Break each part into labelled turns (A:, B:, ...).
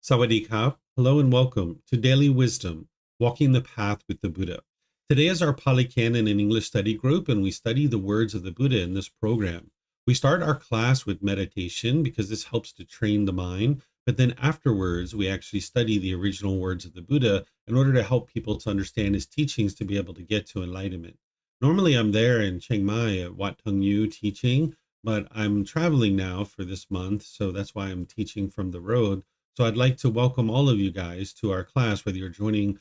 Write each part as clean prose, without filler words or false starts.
A: Sawadee Hello and welcome to Daily Wisdom, Walking the Path with the Buddha. Today is our Pali Canon and English study group, and we study the words of the Buddha in this program. We start our class with meditation because this helps to train the mind, but then afterwards we actually study the original words of the Buddha in order to help people to understand his teachings to be able to get to enlightenment. Normally I'm there in Chiang Mai at Wat Tung teaching, but I'm traveling now for this month, so that's why I'm teaching from the road. So I'd like to welcome all of you guys to our class, whether you're joining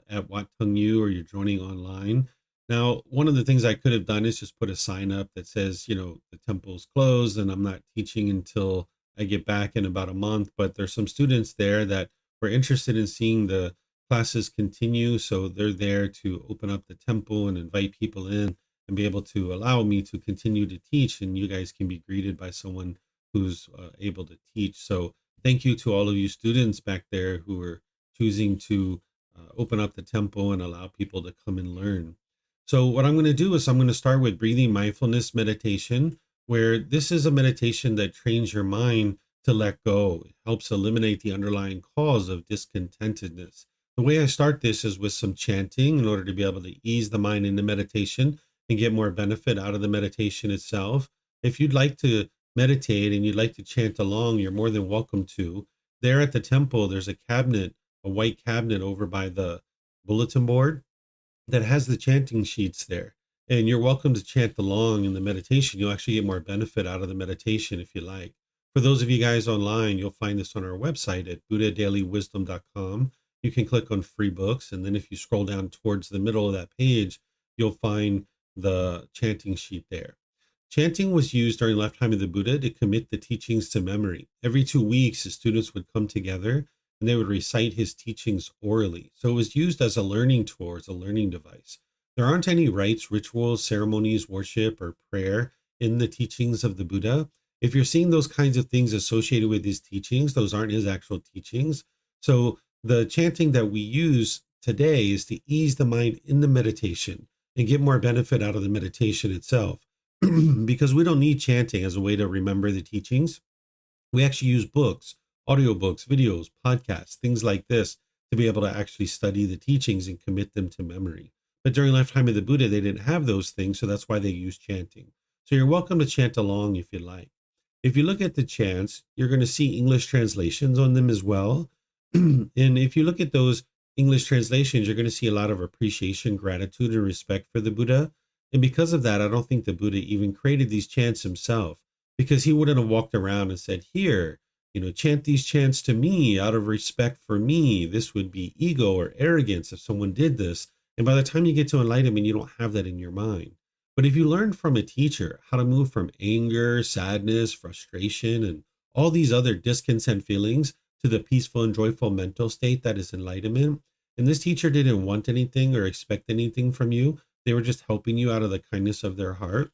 A: at Wat Tung or you're joining online. Now, one of the things I could have done is just put a sign up that says, the temple's closed and I'm not teaching until I get back in about a month. But there's some students there that were interested in seeing the classes continue. So they're there to open up the temple and invite people in and be able to allow me to continue to teach. And you guys can be greeted by someone who's able to teach. So thank you to all of you students back there who are choosing to open up the temple and allow people to come and learn. So what I'm going to do is I'm going to start with breathing mindfulness meditation, where this is a meditation that trains your mind to let go. It helps eliminate the underlying cause of discontentedness. The way I start this is with some chanting in order to be able to ease the mind into meditation and get more benefit out of the meditation itself. If you'd like to meditate and you'd like to chant along, you're more than welcome to. There at the temple, there's a cabinet, a white cabinet over by the bulletin board that has the chanting sheets there. And you're welcome to chant along in the meditation. You'll actually get more benefit out of the meditation if you like. For those of you guys online, you'll find this on our website at buddhadailywisdom.com. You can click on free books. And then if you scroll down towards the middle of that page, you'll find the chanting sheet there. Chanting was used during the lifetime of the Buddha to commit the teachings to memory. Every 2 weeks, the students would come together and they would recite his teachings orally. So it was used as a learning tool, as a learning device. There aren't any rites, rituals, ceremonies, worship, or prayer in the teachings of the Buddha. If you're seeing those kinds of things associated with his teachings, those aren't his actual teachings. So the chanting that we use today is to ease the mind in the meditation and get more benefit out of the meditation itself. Because we don't need chanting as a way to remember the teachings. We actually use books, audiobooks, videos, podcasts, things like this to be able to actually study the teachings and commit them to memory. But during the lifetime of the Buddha, they didn't have those things, so that's why they use chanting. So you're welcome to chant along if you like. If you look at the chants, you're going to see English translations on them as well. And if you look at those English translations, you're going to see a lot of appreciation, gratitude, and respect for the Buddha. And because of that, I don't think the Buddha even created these chants himself, because he wouldn't have walked around and said, here, chant these chants to me out of respect for me. This would be ego or arrogance if someone did this. And by the time you get to enlightenment, you don't have that in your mind. But if you learn from a teacher how to move from anger, sadness, frustration, and all these other discontent feelings to the peaceful and joyful mental state that is enlightenment, and this teacher didn't want anything or expect anything from you, they were just helping you out of the kindness of their heart,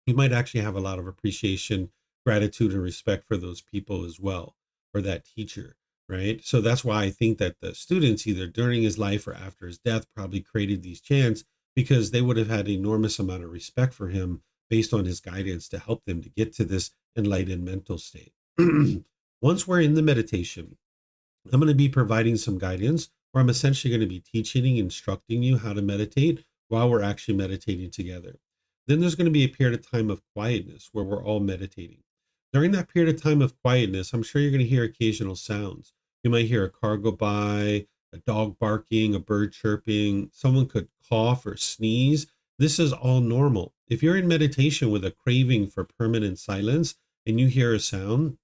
A: you might actually have a lot of appreciation, gratitude, and respect for those people as well, or that teacher, right? So that's why I think that the students, either during his life or after his death, probably created these chants, because they would have had an enormous amount of respect for him based on his guidance to help them to get to this enlightened mental state. Once we're in the meditation, I'm going to be providing some guidance, where I'm essentially going to be teaching and instructing you how to meditate while we're actually meditating together. Then there's going to be a period of time of quietness where we're all meditating. During that period of time of quietness, I'm sure you're going to hear occasional sounds. You might hear a car go by, a dog barking, a bird chirping, someone could cough or sneeze. This is all normal. If you're in meditation with a craving for permanent silence and you hear a sound,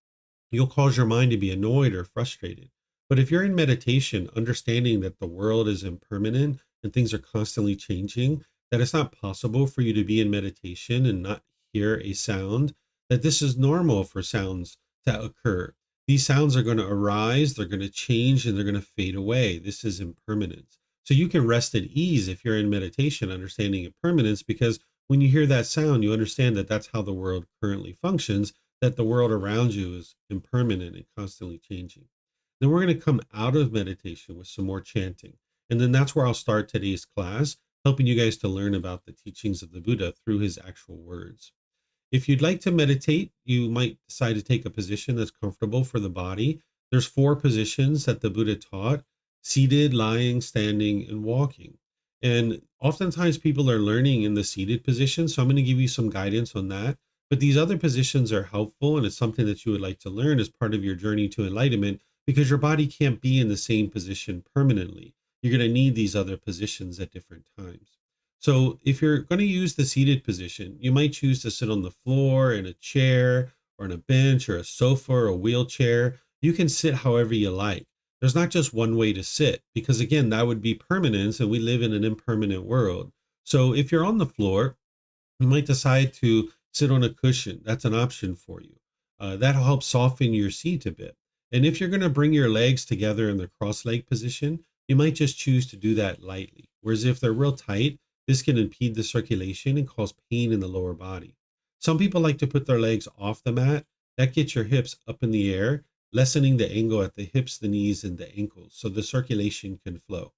A: you'll cause your mind to be annoyed or frustrated. But if you're in meditation, understanding that the world is impermanent and things are constantly changing, that it's not possible for you to be in meditation and not hear a sound, that this is normal for sounds to occur. These sounds are going to arise, they're going to change, and they're going to fade away. This is impermanence. So you can rest at ease if you're in meditation, understanding impermanence, because when you hear that sound, you understand that that's how the world currently functions, that the world around you is impermanent and constantly changing. Then we're going to come out of meditation with some more chanting. And then that's where I'll start today's class, helping you guys to learn about the teachings of the Buddha through his actual words. If you'd like to meditate, you might decide to take a position that's comfortable for the body. There's 4 positions that the Buddha taught: seated, lying, standing, and walking. And oftentimes people are learning in the seated position. So I'm going to give you some guidance on that. But these other positions are helpful, and it's something that you would like to learn as part of your journey to enlightenment, because your body can't be in the same position permanently. You're going to need these other positions at different times. So if you're going to use the seated position, you might choose to sit on the floor, in a chair, or in a bench, or a sofa, or a wheelchair. You can sit however you like. There's not just one way to sit, because again, that would be permanence, and we live in an impermanent world. So if you're on the floor, you might decide to sit on a cushion. That's an option for you. That'll help soften your seat a bit. And if you're going to bring your legs together in the cross leg position, you might just choose to do that lightly. Whereas if they're real tight, this can impede the circulation and cause pain in the lower body. Some people like to put their legs off the mat. That gets your hips up in the air, lessening the angle at the hips, the knees, and the ankles, so the circulation can flow.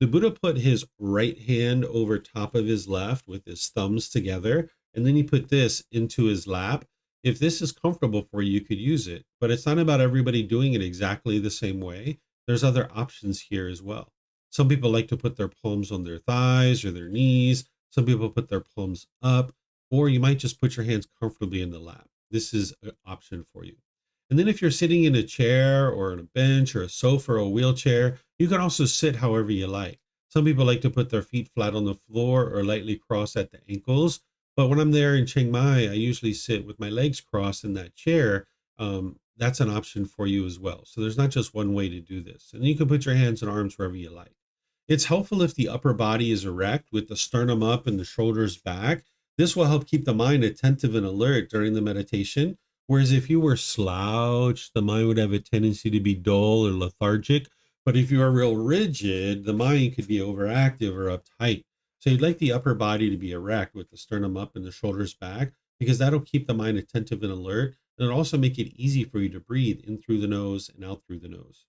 A: The Buddha put his right hand over top of his left with his thumbs together, and then he put this into his lap. If this is comfortable for you, you could use it, but it's not about everybody doing it exactly the same way. There's other options here as well. Some people like to put their palms on their thighs or their knees. Some people put their palms up, or you might just put your hands comfortably in the lap. This is an option for you. And then if you're sitting in a chair or on a bench or a sofa or a wheelchair, you can also sit however you like. Some people like to put their feet flat on the floor or lightly cross at the ankles. But when I'm there in Chiang Mai, I usually sit with my legs crossed in that chair. That's an option for you as well. So there's not just one way to do this. And you can put your hands and arms wherever you like. It's helpful if the upper body is erect with the sternum up and the shoulders back. This will help keep the mind attentive and alert during the meditation. Whereas if you were slouched, the mind would have a tendency to be dull or lethargic. But if you are real rigid, the mind could be overactive or uptight. So you'd like the upper body to be erect with the sternum up and the shoulders back, because that'll keep the mind attentive and alert. And it'll also make it easy for you to breathe in through the nose and out through the nose.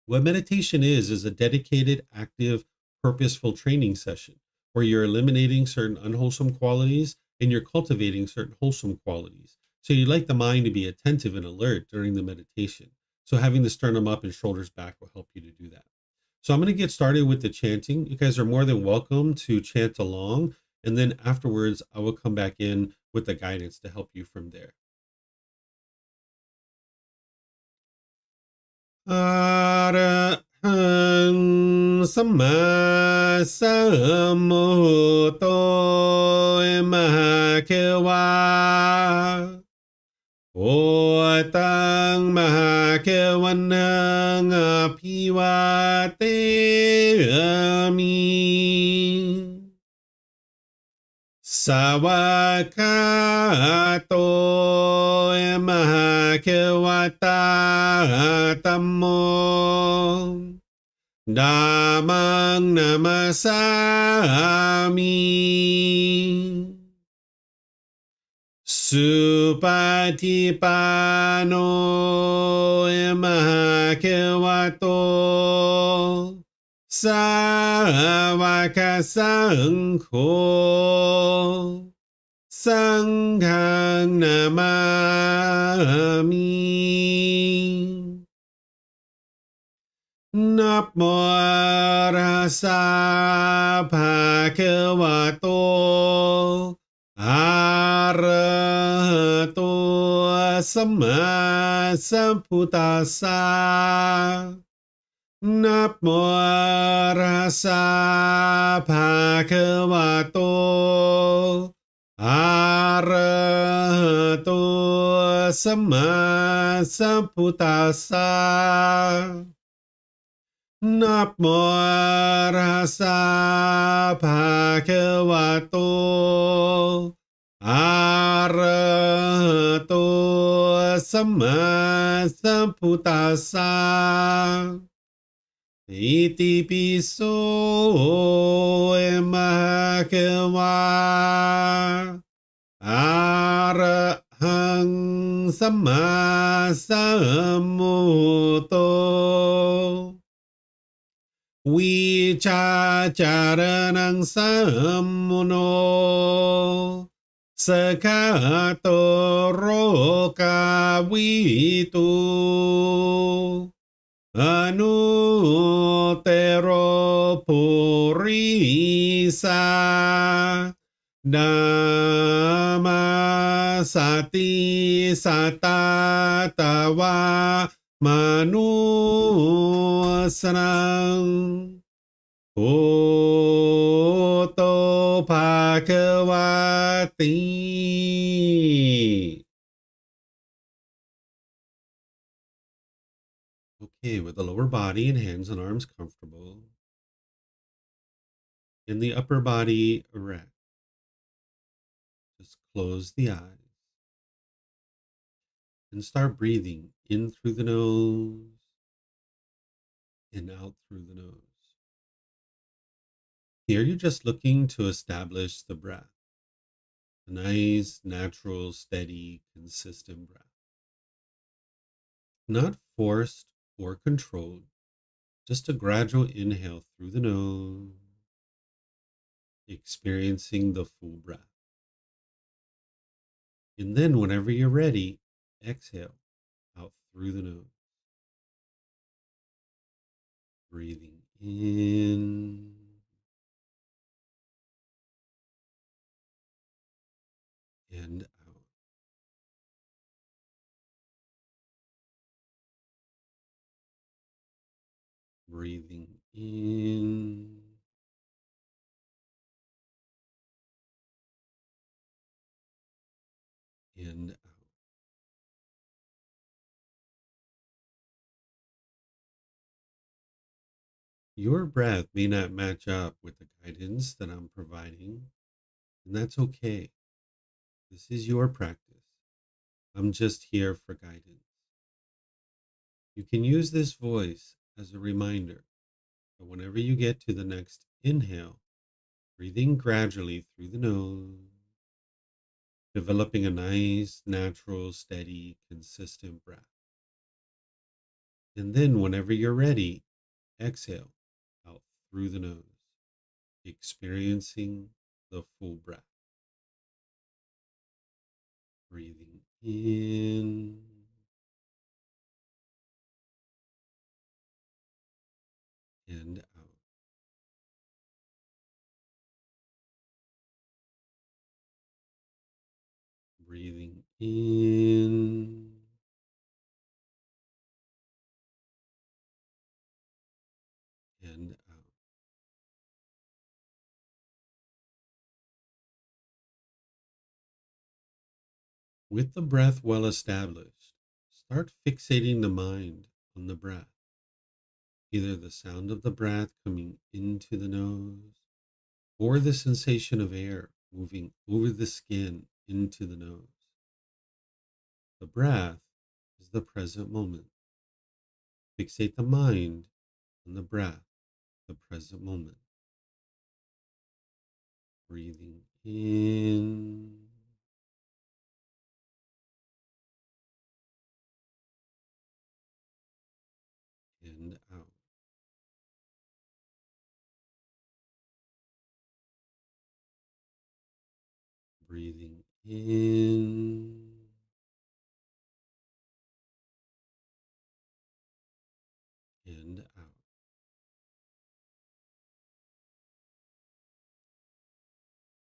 A: What meditation is a dedicated, active, purposeful training session where you're eliminating certain unwholesome qualities and you're cultivating certain wholesome qualities. So you'd like the mind to be attentive and alert during the meditation. So having the sternum up and shoulders back will help you to do that. So I'm going to get started with the chanting. You guys are more than welcome to chant along. And then afterwards, I will come back in with the guidance to help you from there. Arahang Samma Sambuddho Mahakewa Wat Tung Mahakewanang Apiwateyami Sawakato Mahakewata Tammo Dhammang Namasami Supatipano Mahakewato Sawaka Sangho Sanghang Namami Namo Rasa Bhagavato Arahato Samma Sambuddhassa Namo Rasa Bhagavato Arahato Samma Sambuddhassa Namo Rasa Bhagavato Arahato Samma Sambuddhassa Iti piso Mahakewa Arahang Samma Sambuddho Vicacaranang Sammuno Sakato Roka Vitu Anuttero purisa Dhammasati satatawa manusanang Oto Bhagavati. Okay, with the lower body and hands and arms comfortable, and the upper body erect. Just close the eyes and start breathing in through the nose and out through the nose. Here you're just looking to establish the breath, a nice, natural, steady, consistent breath. Not forced or controlled, just a gradual inhale through the nose, experiencing the full breath. And then, whenever you're ready, exhale out through the nose, breathing in and out. Breathing in and out. Your breath may not match up with the guidance that I'm providing, and that's okay. This is your practice. I'm just here for guidance. You can use this voice as a reminder that whenever you get to the next inhale, breathing gradually through the nose, developing a nice, natural, steady, consistent breath. And then, whenever you're ready, exhale out through the nose, experiencing the full breath. Breathing in and out. Breathing in and out. With the breath well established, start fixating the mind on the breath, either the sound of the breath coming into the nose or the sensation of air moving over the skin into the nose. The breath is the present moment. Fixate the mind on the breath, the present moment. Breathing in and out. Breathing in and out.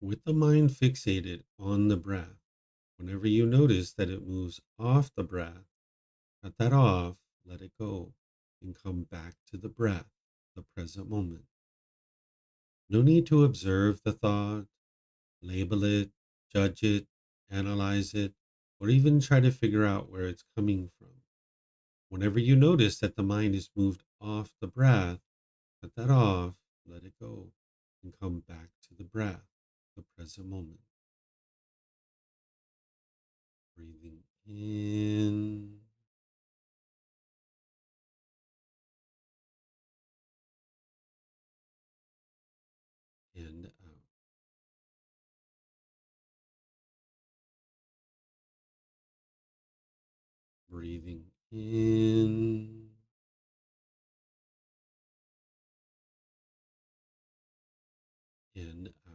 A: With the mind fixated on the breath, whenever you notice that it moves off the breath, cut that off, let it go, and come back to the breath, the present moment. No need to observe the thought, label it, judge it, analyze it, or even try to figure out where it's coming from. Whenever you notice that the mind is moved off the breath, cut that off, let it go, and come back to the breath, the present moment. Breathing in and out. Breathing in and out.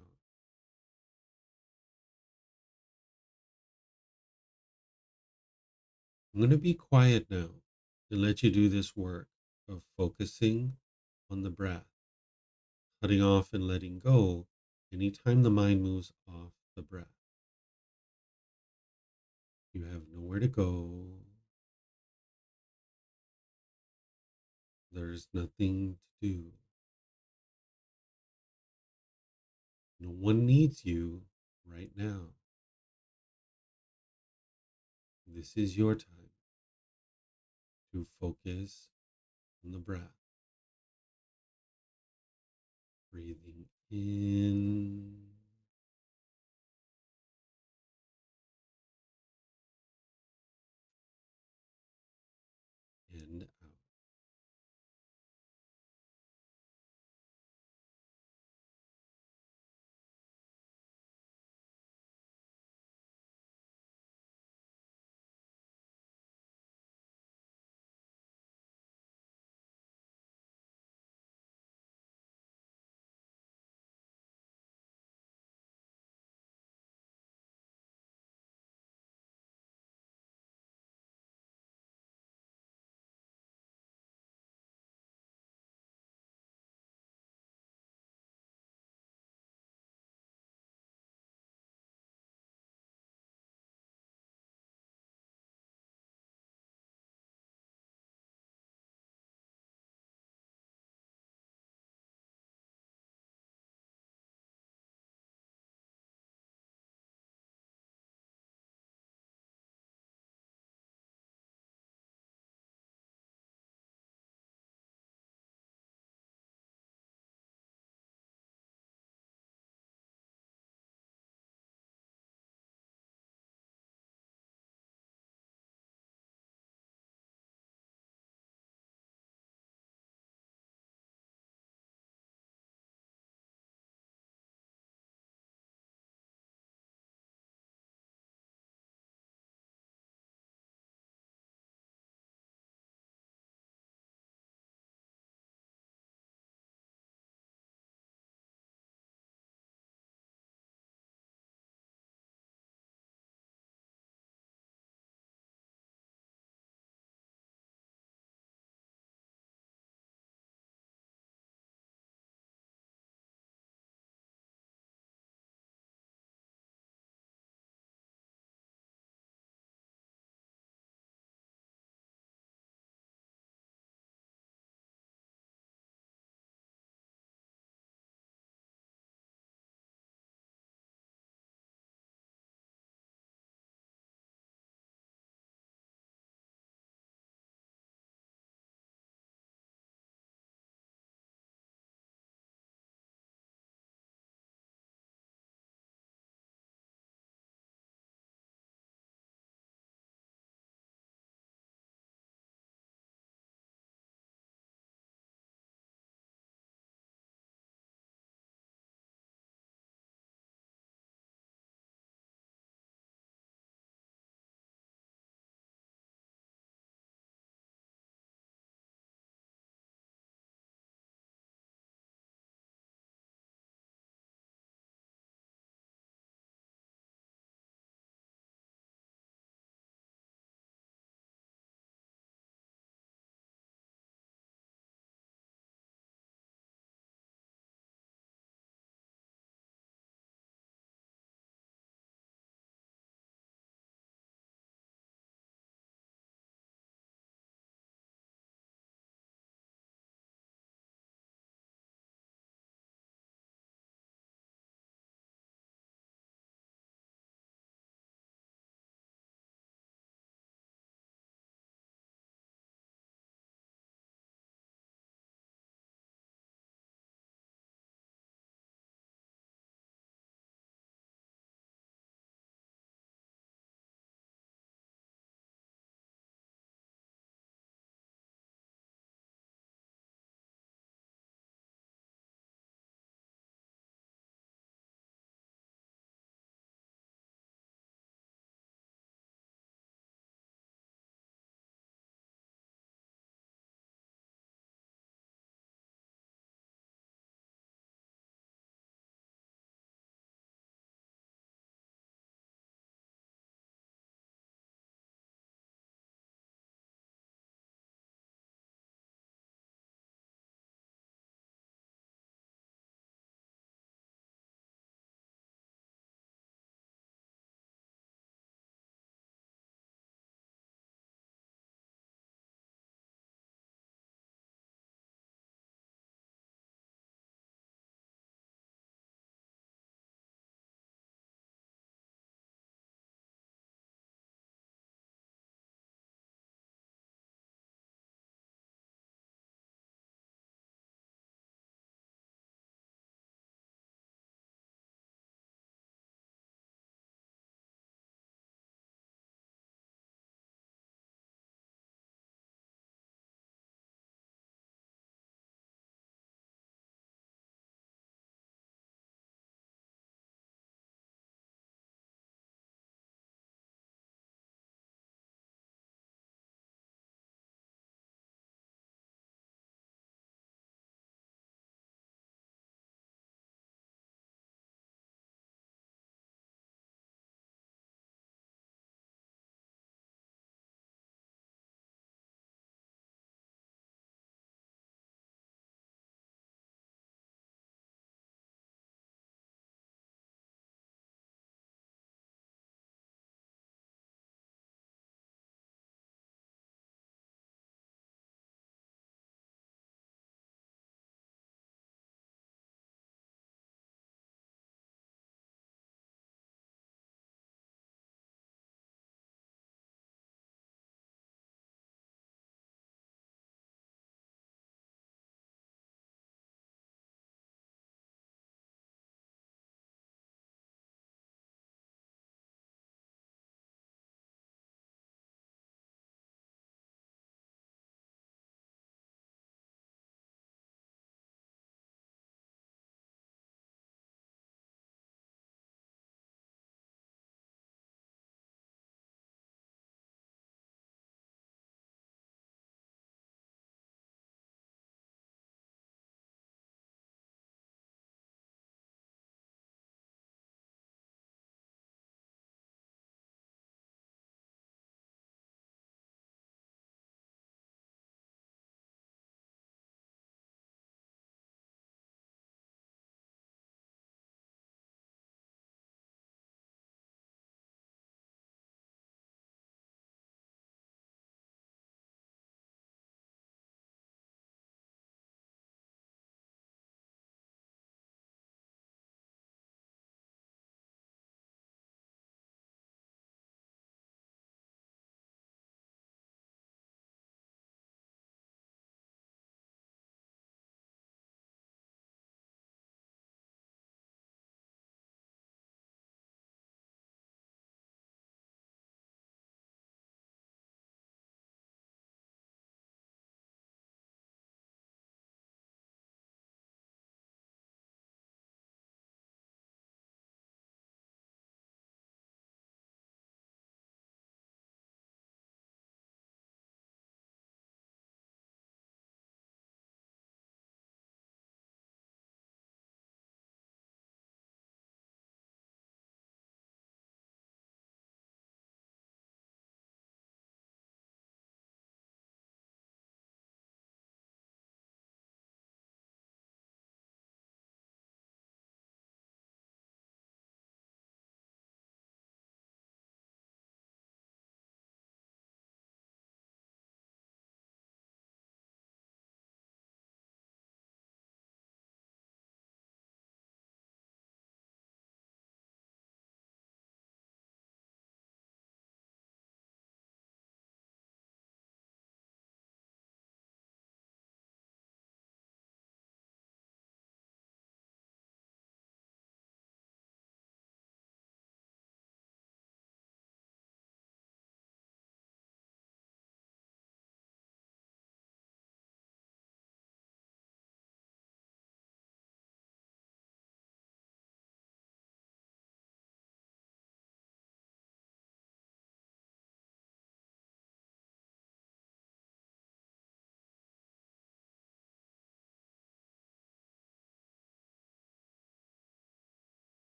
A: I'm going to be quiet now and let you do this work. of focusing on the breath, cutting off and letting go anytime the mind moves off the breath. You have nowhere to go. There's nothing to do. No one needs you right now. This is your time to focus on the breath. Breathing in and out.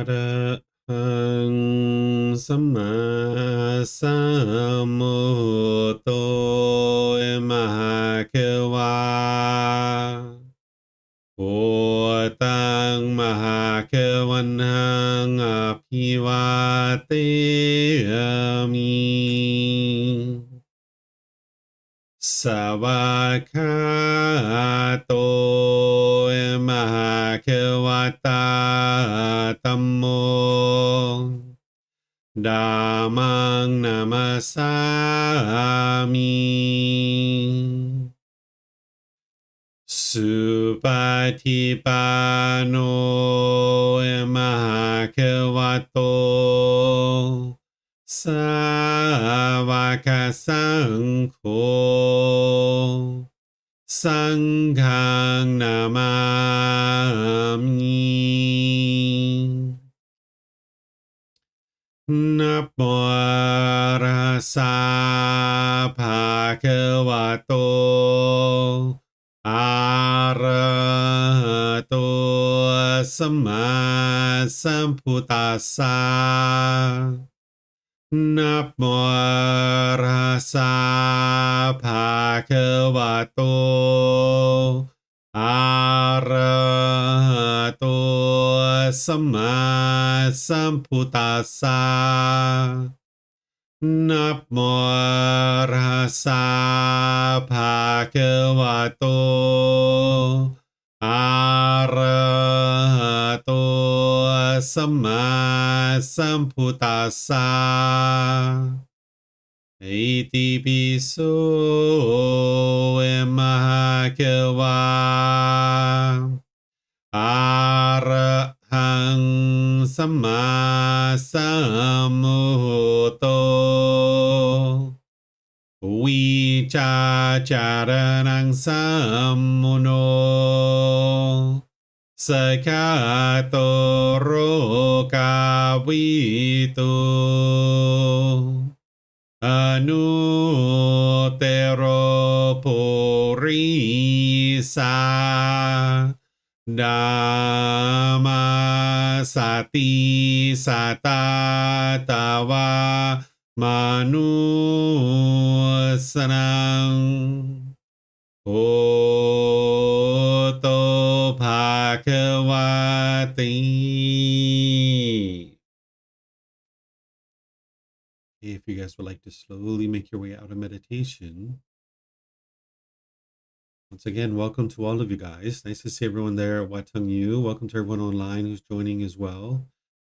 A: ระหังสัมมาสัมพุทโธมหาเขวาโอตังมหาเขวันหังอภิวาเตมิสวากขาโตมหาเขวตาธัมโมธัมมังนามัสสามิสุปฏิปันโนมหาเขวโตสาวกสังโฆสังฆังนามามินะโมตัสสะภะคะวะโตอะระหะโตสัมมาสัมพุทธัสสะนะโมตัสสะภะคะวะโตอะระหะโตสัมมาสัมพุทธัสสะนะโมตัสสะภะคะวะโตอะระหะโตสัมมาสัมพุทธัสสะอิติปิโสมหาเขวาอะระหังสัมมาสัมพุทโธวิชาจารณังสัมมุโนสกขาโตโรกาวิตุอนุเตโรปุริสาดามาสติสัตตาตาวามนุสนังโอโตภาควาติ If you guys would like to slowly make your way out of meditation, once again, welcome to all of you guys. Nice to see everyone there at Wat Tung. Welcome to everyone online who's joining as well.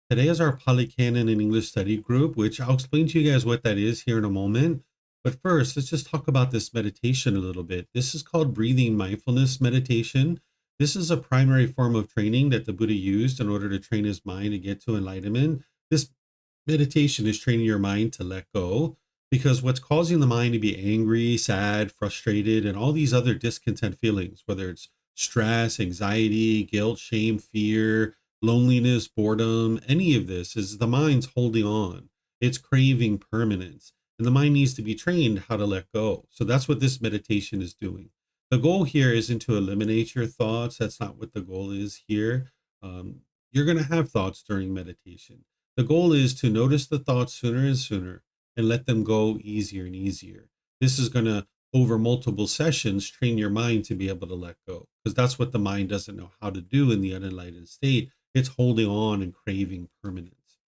A: Today is our Pali Canon and English study group, which I'll explain to you guys what that is here in a moment. But first, let's just talk about this meditation a little bit. This is called breathing mindfulness meditation. This is a primary form of training that the Buddha used in order to train his mind to get to enlightenment. This meditation is training your mind to let go, because what's causing the mind to be angry, sad, frustrated, and all these other discontent feelings, whether it's stress, anxiety, guilt, shame, fear, loneliness, boredom, any of this, is the mind's holding on. It's craving permanence, and the mind needs to be trained how to let go. So that's what this meditation is doing. The goal here isn't to eliminate your thoughts. That's not what the goal is here. You're going to have thoughts during meditation. The goal is to notice the thoughts sooner and sooner and let them go easier and easier. This is going to, over multiple sessions, train your mind to be able to let go, because that's what the mind doesn't know how to do in the unenlightened state. It's holding on and craving permanence.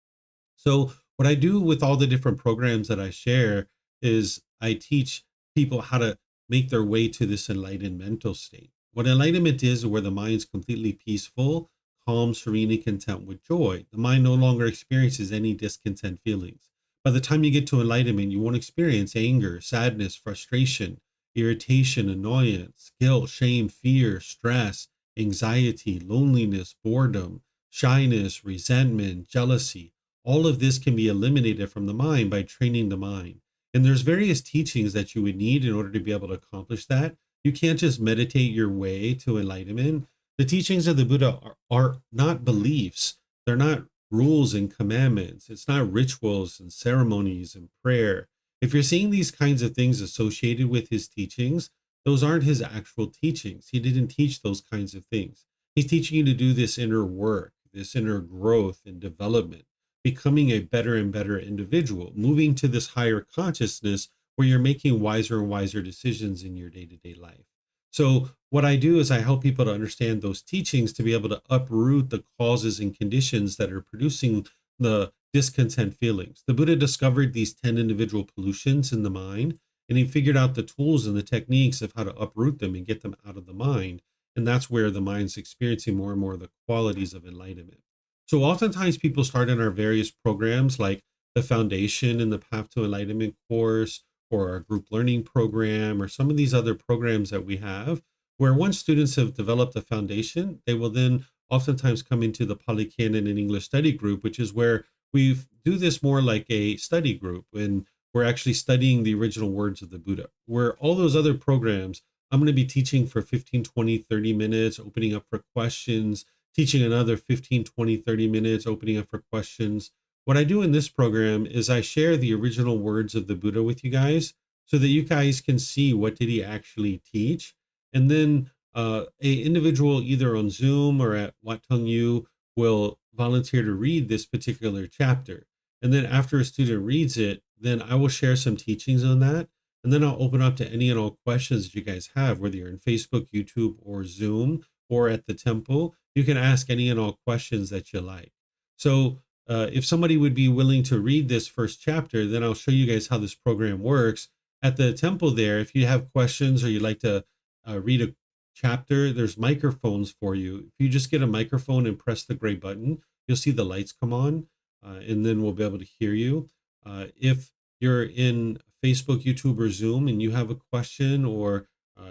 A: So what I do with all the different programs that I share is I teach people how to make their way to this enlightened mental state. What enlightenment is where the mind's completely peaceful, calm, serene, and content with joy. The mind no longer experiences any discontent feelings. By the time you get to enlightenment, you won't experience anger, sadness, frustration, irritation, annoyance, guilt, shame, fear, stress, anxiety, loneliness, boredom, shyness, resentment, jealousy. All of this can be eliminated from the mind by training the mind. And there's various teachings that you would need in order to be able to accomplish that. You can't just meditate your way to enlightenment. The teachings of the Buddha are not beliefs. They're not rules and commandments. It's not rituals and ceremonies and prayer. If you're seeing these kinds of things associated with his teachings, those aren't his actual teachings. He didn't teach those kinds of things. He's teaching you to do this inner work, this inner growth and development, becoming a better and better individual, moving to this higher consciousness where you're making wiser and wiser decisions in your day-to-day life. So what I do is I help people to understand those teachings to be able to uproot the causes and conditions that are producing the discontent feelings. The Buddha discovered these 10 individual pollutions in the mind, and he figured out the tools and the techniques of how to uproot them and get them out of the mind. And that's where the mind's experiencing more and more of the qualities of enlightenment. So oftentimes people start in our various programs like the Foundation and the Path to Enlightenment course, or our group learning program, or some of these other programs that we have, where once students have developed a foundation, they will then oftentimes come into the Pali Canon and English study group, which is where we do this more like a study group, and we're actually studying the original words of the Buddha. Where all those other programs, I'm going to be teaching for 15, 20, 30 minutes, opening up for questions, teaching another 15, 20, 30 minutes, opening up for questions. What I do in this program is I share the original words of the Buddha with you guys so that you guys can see what did he actually teach. And then a individual either on Zoom or at Wat Tung will volunteer to read this particular chapter. And then after a student reads it, then I will share some teachings on that. And then I'll open up to any and all questions that you guys have, whether you're in Facebook, YouTube, or Zoom, or at the temple. You can ask any and all questions that you like. So if somebody would be willing to read this first chapter, then I'll show you guys how this program works. At the temple there, if you have questions or you'd like to read a chapter, there's microphones for you. If you just get a microphone and press the gray button, you'll see the lights come on, and then we'll be able to hear you. If you're in Facebook, YouTube, or Zoom and you have a question, or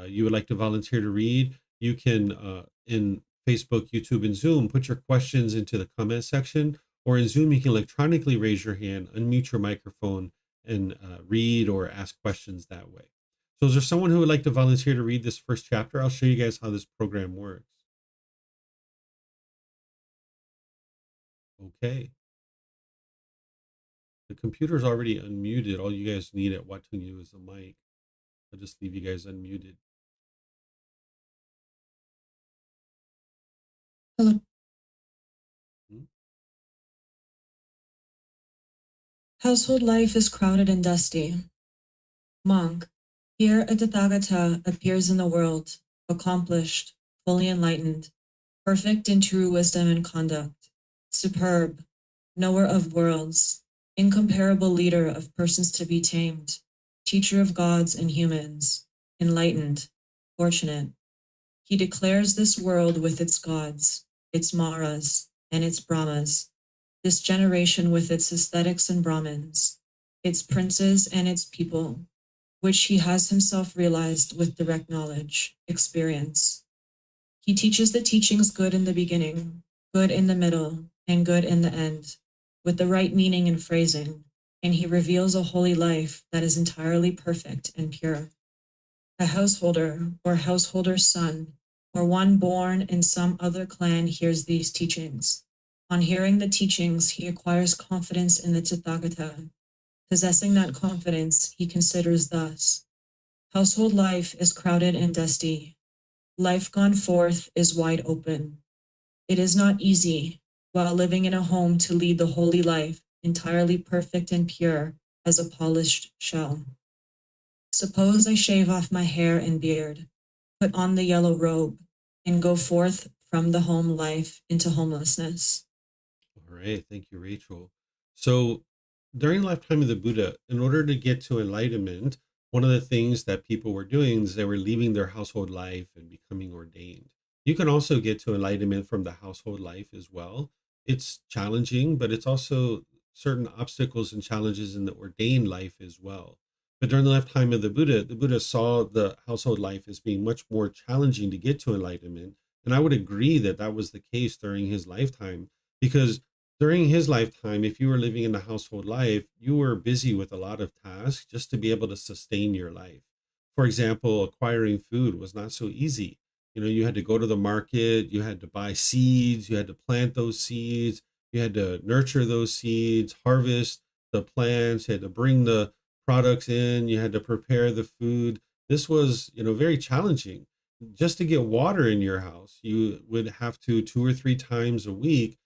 A: you would like to volunteer to read, you can, in Facebook, YouTube, and Zoom, put your questions into the comment section, or in Zoom, you can electronically raise your hand, unmute your microphone, and read or ask questions that way. So is there someone who would like to volunteer to read this first chapter? I'll show you guys how this program works. Okay. The computer's already unmuted. All you guys need at Wat Tung is a mic. I'll just leave you guys unmuted.
B: Hello.
A: Hmm?
B: Household life is crowded and dusty. Monk, here a Tathagata appears in the world, accomplished, fully enlightened, perfect in true wisdom and conduct, superb, knower of worlds, incomparable leader of persons to be tamed, teacher of gods and humans, enlightened, fortunate. He declares this world with its gods, its Maras, and its Brahmas, this generation with its aesthetics and Brahmins, its princes and its people, which he has himself realized with direct knowledge, experience. He teaches the teachings good in the beginning, good in the middle, and good in the end, with the right meaning and phrasing, and he reveals a holy life that is entirely perfect and pure. A householder or householder's son, or one born in some other clan hears these teachings. On hearing the teachings, he acquires confidence in the Tathagata. Possessing that confidence, he considers thus: household life is crowded and dusty. Life gone forth is wide open. It is not easy, while living in a home, to lead the holy life, entirely perfect and pure as a polished shell. Suppose I shave off my hair and beard, put on the yellow robe, and go forth from the home life into homelessness.
A: All right. Thank you, Rachel. So during the lifetime of the Buddha, in order to get to enlightenment, one of the things that people were doing is they were leaving their household life and becoming ordained. You can also get to enlightenment from the household life as well. It's challenging, but it's also certain obstacles and challenges in the ordained life as well. But during the lifetime of the Buddha saw the household life as being much more challenging to get to enlightenment. And I would agree that that was the case during his lifetime, because during his lifetime, if you were living in the household life, you were busy with a lot of tasks just to be able to sustain your life. For example, acquiring food was not so easy. You know, you had to go to the market, you had to buy seeds, you had to plant those seeds, you had to nurture those seeds, harvest the plants, you had to bring the products in, you had to prepare the food. This was, very challenging. Just to get water in your house, you would have to 2 or 3 times a week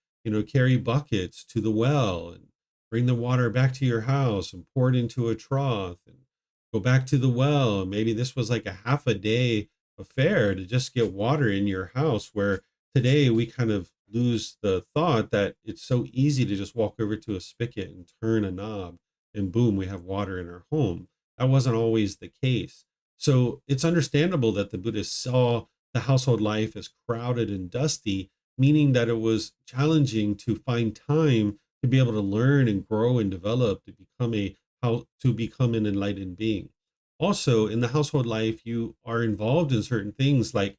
A: carry buckets to the well and bring the water back to your house and pour it into a trough and go back to the well. And maybe this was like a half a day affair to just get water in your house, where today we kind of lose the thought that it's so easy to just walk over to a spigot and turn a knob and boom, we have water in our home. That wasn't always the case. So it's understandable that the Buddhists saw the household life as crowded and dusty, meaning that it was challenging to find time to be able to learn and grow and develop to become an enlightened being. Also, in the household life, you are involved in certain things like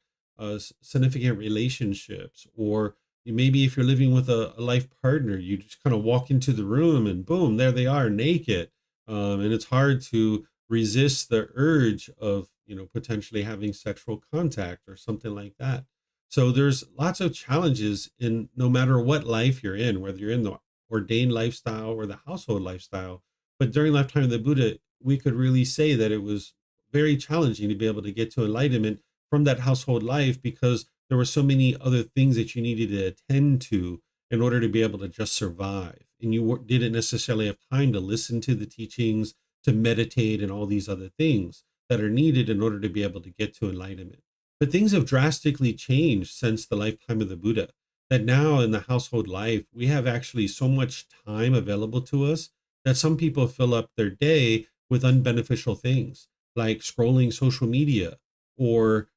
A: significant relationships, or maybe if you're living with a life partner, you just kind of walk into the room and boom, there they are naked. And it's hard to resist the urge of, potentially having sexual contact or something like that. So there's lots of challenges in no matter what life you're in, whether you're in the ordained lifestyle or the household lifestyle. But during the lifetime of the Buddha, we could really say that it was very challenging to be able to get to enlightenment from that household life, because there were so many other things that you needed to attend to in order to be able to just survive. And didn't necessarily have time to listen to the teachings, to meditate, and all these other things that are needed in order to be able to get to enlightenment. But things have drastically changed since the lifetime of the Buddha, that now in the household life, we have actually so much time available to us that some people fill up their day with unbeneficial things like scrolling social media, or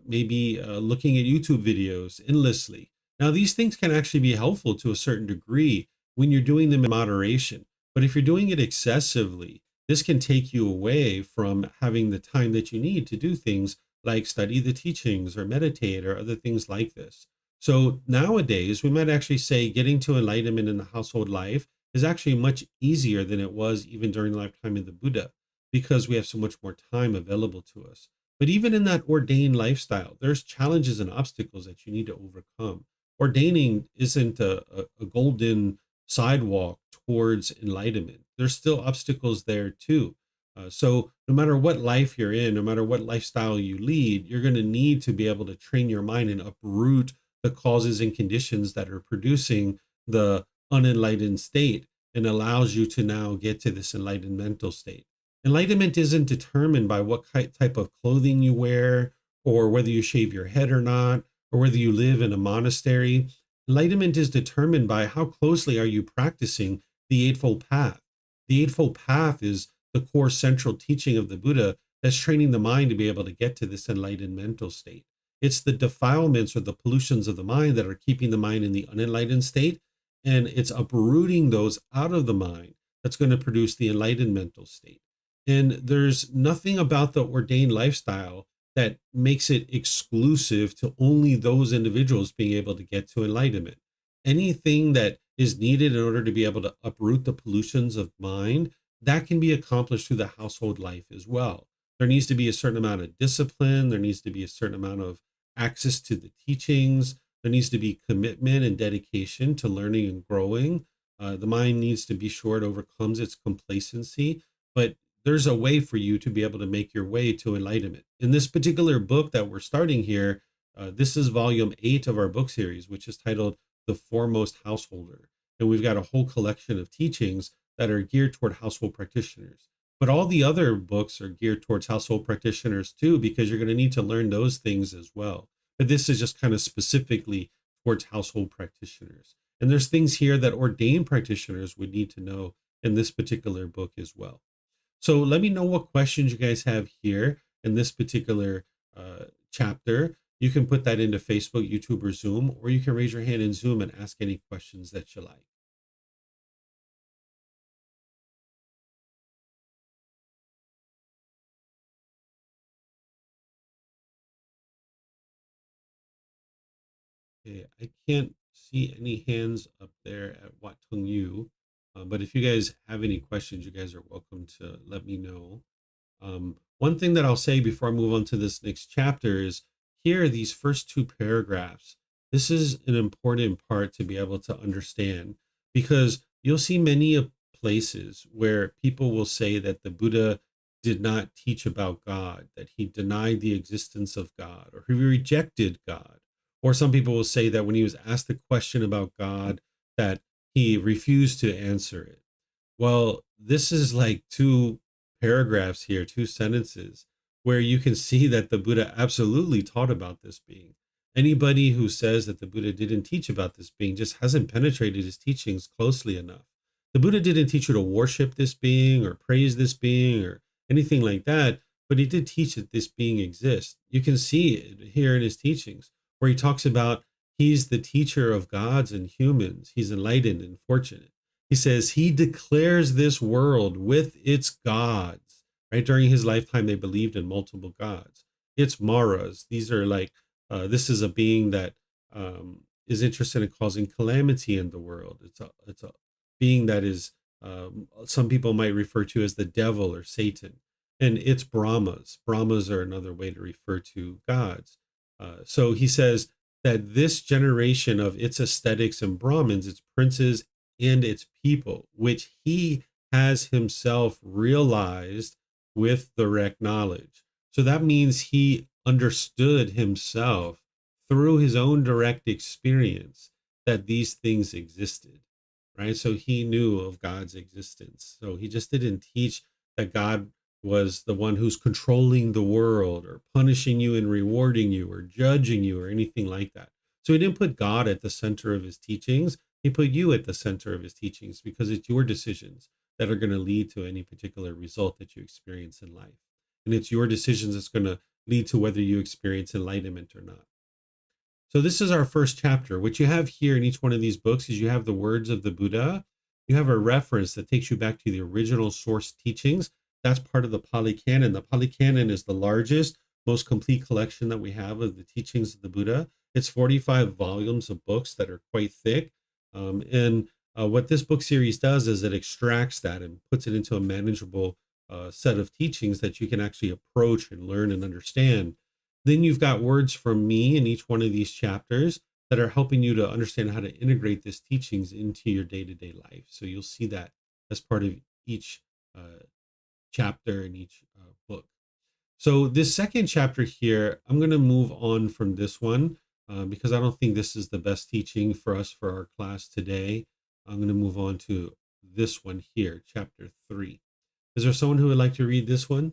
A: maybe looking at YouTube videos endlessly. Now, these things can actually be helpful to a certain degree when you're doing them in moderation. But if you're doing it excessively, this can take you away from having the time that you need to do things like study the teachings or meditate or other things like this. So nowadays, we might actually say getting to enlightenment in the household life is actually much easier than it was even during the lifetime of the Buddha, because we have so much more time available to us. But even in that ordained lifestyle, there's challenges and obstacles that you need to overcome. Ordaining isn't a golden sidewalk towards enlightenment. There's still obstacles there too. So no matter what life you're in, no matter what lifestyle you lead, you're going to need to be able to train your mind and uproot the causes and conditions that are producing the unenlightened state, and allows you to now get to this enlightened mental state. Enlightenment isn't determined by what type of clothing you wear, or whether you shave your head or not, or whether you live in a monastery. Enlightenment is determined by how closely are you practicing the Eightfold Path. The Eightfold Path is the core central teaching of the Buddha that's training the mind to be able to get to this enlightened mental state. It's the defilements or the pollutions of the mind that are keeping the mind in the unenlightened state, and it's uprooting those out of the mind that's going to produce the enlightened mental state. And there's nothing about the ordained lifestyle that makes it exclusive to only those individuals being able to get to enlightenment. Anything that is needed in order to be able to uproot the pollutions of mind, that can be accomplished through the household life as well. There needs to be a certain amount of discipline. There needs to be a certain amount of access to the teachings. There needs to be commitment and dedication to learning and growing. The mind needs to be sure it overcomes its complacency, but there's a way for you to be able to make your way to enlightenment. In this particular book that we're starting here, this is volume 8 of our book series, which is titled The Foremost Householder. And we've got a whole collection of teachings that are geared toward household practitioners. But all the other books are geared towards household practitioners too, because you're going to need to learn those things as well. But this is just kind of specifically towards household practitioners. And there's things here that ordained practitioners would need to know in this particular book as well. So let me know what questions you guys have here in this particular chapter. You can put that into Facebook, YouTube, or Zoom, or you can raise your hand in Zoom and ask any questions that you like. Okay, I can't see any hands up there at Wat Tung You, but if you guys have any questions, you guys are welcome to let me know. One thing that I'll say before I move on to this next chapter is here, these first two paragraphs. This is an important part to be able to understand, because you'll see many places where people will say that the Buddha did not teach about God, that he denied the existence of God, or he rejected God, Or some people will say that when he was asked a question about God, that he refused to answer it. Well, this is like two paragraphs here, two sentences, where you can see that the Buddha absolutely taught about this being. Anybody who says that the Buddha didn't teach about this being just hasn't penetrated his teachings closely enough. The Buddha didn't teach you to worship this being or praise this being or anything like that, but he did teach that this being exists. You can see it here in his teachings, where he talks about he's the teacher of gods and humans. He's enlightened and fortunate. He says he declares this world with its gods, right? During his lifetime, they believed in multiple gods. It's Maras. These are like, this is a being that is interested in causing calamity in the world. It's a being that is, some people might refer to as the devil or Satan. And it's Brahmas. Brahmas are another way to refer to gods. So he says that this generation of its ascetics and Brahmins, its princes, and its people, which he has himself realized with direct knowledge. So that means he understood himself through his own direct experience that these things existed, right? So he knew of God's existence. So he just didn't teach that God was the one who's controlling the world or punishing you and rewarding you or judging you or anything like that. So he didn't put God at the center of his teachings. He put you at the center of his teachings because it's your decisions that are going to lead to any particular result that you experience in life. And it's your decisions that's going to lead to whether you experience enlightenment or not. So this is our first chapter. What you have here in each one of these books is you have the words of the Buddha. You have a reference that takes you back to the original source teachings. That's part of the Pali Canon. The Pali Canon is the largest, most complete collection that we have of the teachings of the Buddha. It's 45 volumes of books that are quite thick. And what this book series does is it extracts that and puts it into a manageable set of teachings that you can actually approach and learn and understand. Then you've got words from me in each one of these chapters that are helping you to understand how to integrate these teachings into your day-to-day life. So you'll see that as part of each chapter in each book. So this second chapter here, I'm going to move on from this one because I don't think this is the best teaching for us for our class today. I'm going to move on to this one here, chapter 3. Is there someone who would like to read this one?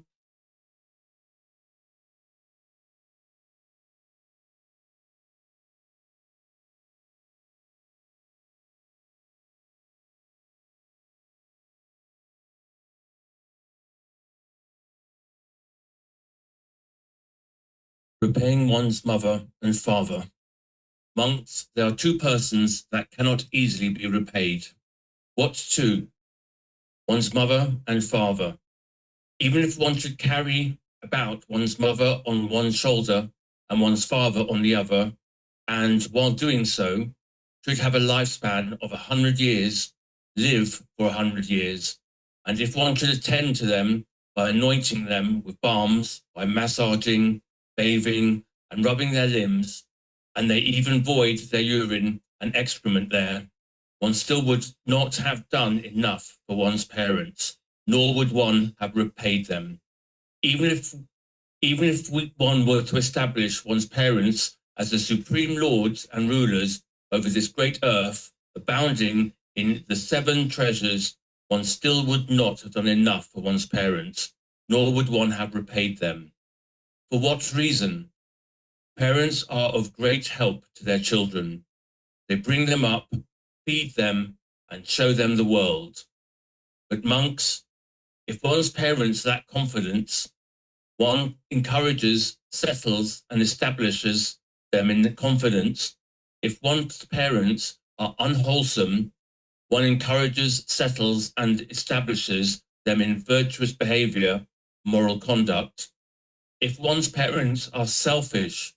C: Repaying one's mother and father. Monks, there are two persons that cannot easily be repaid. What two? One's mother and father. Even if one should carry about one's mother on one shoulder and one's father on the other, and while doing so, should have a lifespan of 100 years, live for 100 years. And if one should attend to them by anointing them with balms, by massaging, bathing, and rubbing their limbs, and they even void their urine and excrement there, one still would not have done enough for one's parents, nor would one have repaid them. Even if one were to establish one's parents as the supreme lords and rulers over this great earth, abounding in the 7 treasures, one still would not have done enough for one's parents, nor would one have repaid them. For what reason? Parents are of great help to their children. They bring them up, feed them, and show them the world. But monks, if one's parents lack confidence, one encourages, settles, and establishes them in confidence. If one's parents are unwholesome, one encourages, settles, and establishes them in virtuous behavior, moral conduct. If one's parents are selfish,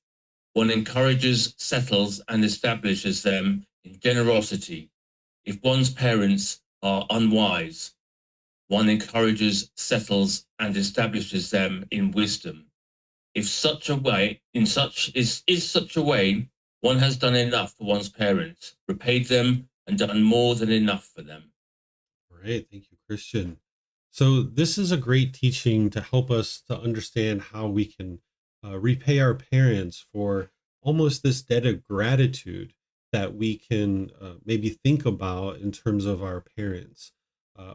C: one encourages, settles, and establishes them in generosity. If one's parents are unwise, one encourages, settles, and establishes them in wisdom. If such a way, is such a way, one has done enough for one's parents, repaid them, and done more than enough for them.
A: All right. Thank you, Christian. So this is a great teaching to help us to understand how we can repay our parents for almost this debt of gratitude that we can maybe think about in terms of our parents.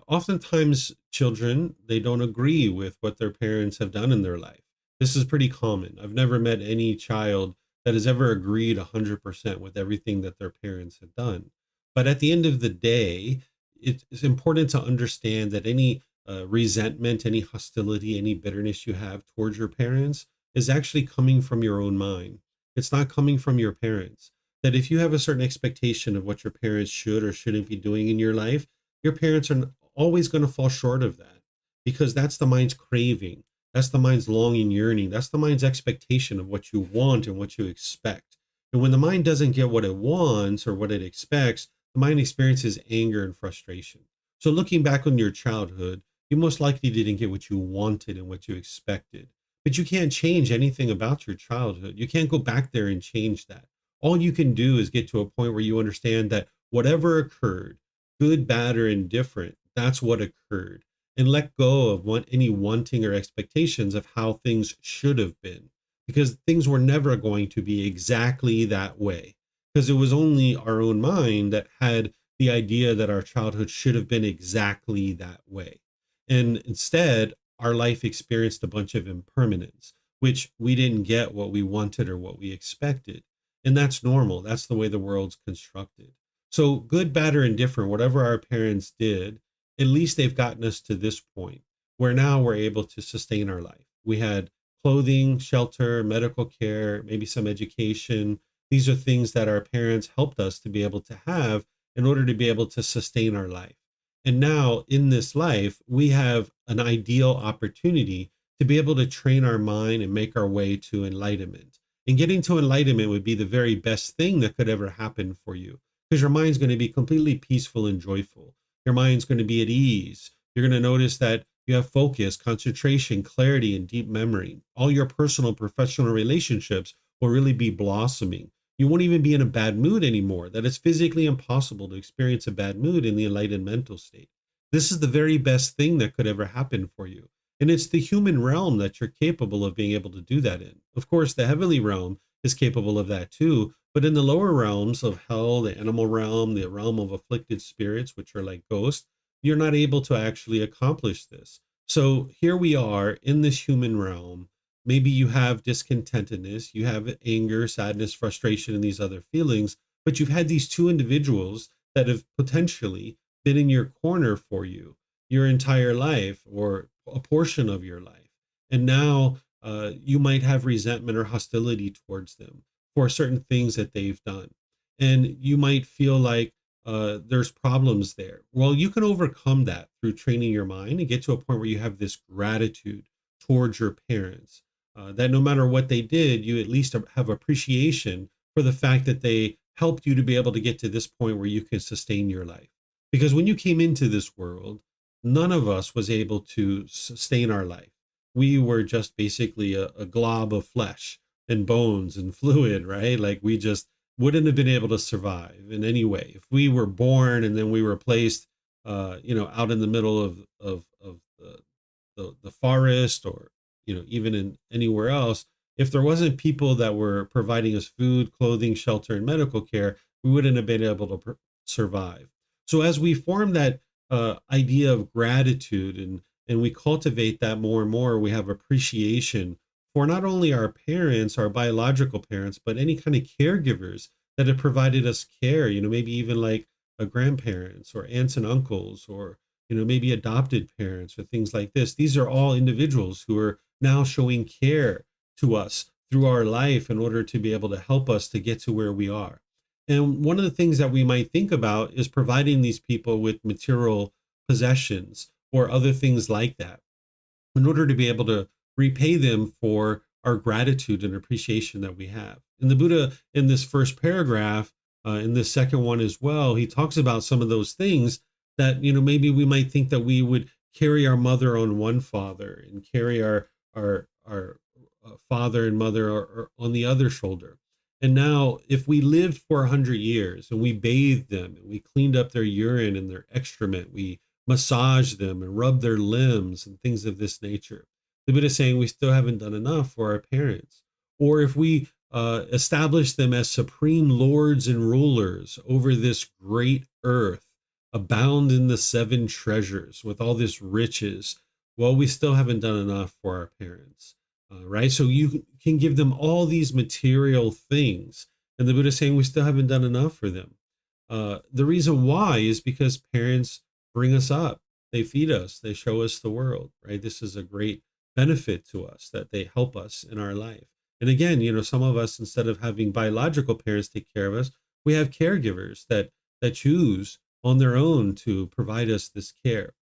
A: Oftentimes, children, they don't agree with what their parents have done in their life. This is pretty common. I've never met any child that has ever agreed 100% with everything that their parents have done. But at the end of the day, it's important to understand that any resentment, any hostility, any bitterness you have towards your parents is actually coming from your own mind. It's not coming from your parents. That if you have a certain expectation of what your parents should or shouldn't be doing in your life, your parents are always going to fall short of that because that's the mind's craving. That's the mind's longing, yearning. That's the mind's expectation of what you want and what you expect. And when the mind doesn't get what it wants or what it expects, the mind experiences anger and frustration. So looking back on your childhood, you most likely didn't get what you wanted and what you expected. But you can't change anything about your childhood. You can't go back there and change that. All you can do is get to a point where you understand that whatever occurred, good, bad, or indifferent, that's what occurred. And let go of any wanting or expectations of how things should have been, because things were never going to be exactly that way. Because it was only our own mind that had the idea that our childhood should have been exactly that way. And instead, our life experienced a bunch of impermanence, which we didn't get what we wanted or what we expected. And that's normal. That's the way the world's constructed. So, good, bad, or indifferent, whatever our parents did, at least they've gotten us to this point where now we're able to sustain our life. We had clothing, shelter, medical care, maybe some education. These are things that our parents helped us to be able to have in order to be able to sustain our life. And now in this life, we have an ideal opportunity to be able to train our mind and make our way to enlightenment. And getting to enlightenment would be the very best thing that could ever happen for you because your mind's going to be completely peaceful and joyful. Your mind's going to be at ease. You're going to notice that you have focus, concentration, clarity, and deep memory. All your personal, professional relationships will really be blossoming. You won't even be in a bad mood anymore, that it's physically impossible to experience a bad mood in the enlightened mental state. This is the very best thing that could ever happen for you. And it's the human realm that you're capable of being able to do that in. Of course, the heavenly realm is capable of that too. But in the lower realms of hell, the animal realm, the realm of afflicted spirits, which are like ghosts, you're not able to actually accomplish this. So here we are in this human realm. Maybe you have discontentedness, you have anger, sadness, frustration, and these other feelings, but you've had these two individuals that have potentially been in your corner for you your entire life or a portion of your life. And now you might have resentment or hostility towards them for certain things that they've done. And you might feel like there's problems there. Well, you can overcome that through training your mind and get to a point where you have this gratitude towards your parents. That no matter what they did, you at least have appreciation for the fact that they helped you to be able to get to this point where you can sustain your life. Because when you came into this world, none of us was able to sustain our life. We were just basically a glob of flesh and bones and fluid, right? Like we just wouldn't have been able to survive in any way. If we were born and then we were placed, out in the middle of the forest or, even in anywhere else, if there wasn't people that were providing us food, clothing, shelter, and medical care, we wouldn't have been able to survive. So as we form that idea of gratitude and we cultivate that more and more, we have appreciation for not only our parents, our biological parents, but any kind of caregivers that have provided us care, maybe even like grandparents or aunts and uncles or, maybe adopted parents or things like this. These are all individuals who are now showing care to us through our life in order to be able to help us to get to where we are. And one of the things that we might think about is providing these people with material possessions or other things like that in order to be able to repay them for our gratitude and appreciation that we have. And the Buddha, in this first paragraph, in this second one as well, he talks about some of those things that, maybe we might think that we would carry our mother on one father and carry our father and mother on the other shoulder. And now, if we lived for 100 years and we bathed them and we cleaned up their urine and their excrement, we massaged them and rubbed their limbs and things of this nature, the Buddha is saying we still haven't done enough for our parents. Or if we establish them as supreme lords and rulers over this great earth, abound in the seven treasures with all this riches. Well, we still haven't done enough for our parents, right? So you can give them all these material things. And the Buddha is saying we still haven't done enough for them. The reason why is because parents bring us up, they feed us, they show us the world, right? This is a great benefit to us that they help us in our life. And again, some of us, instead of having biological parents take care of us, we have caregivers that choose on their own to provide us this care.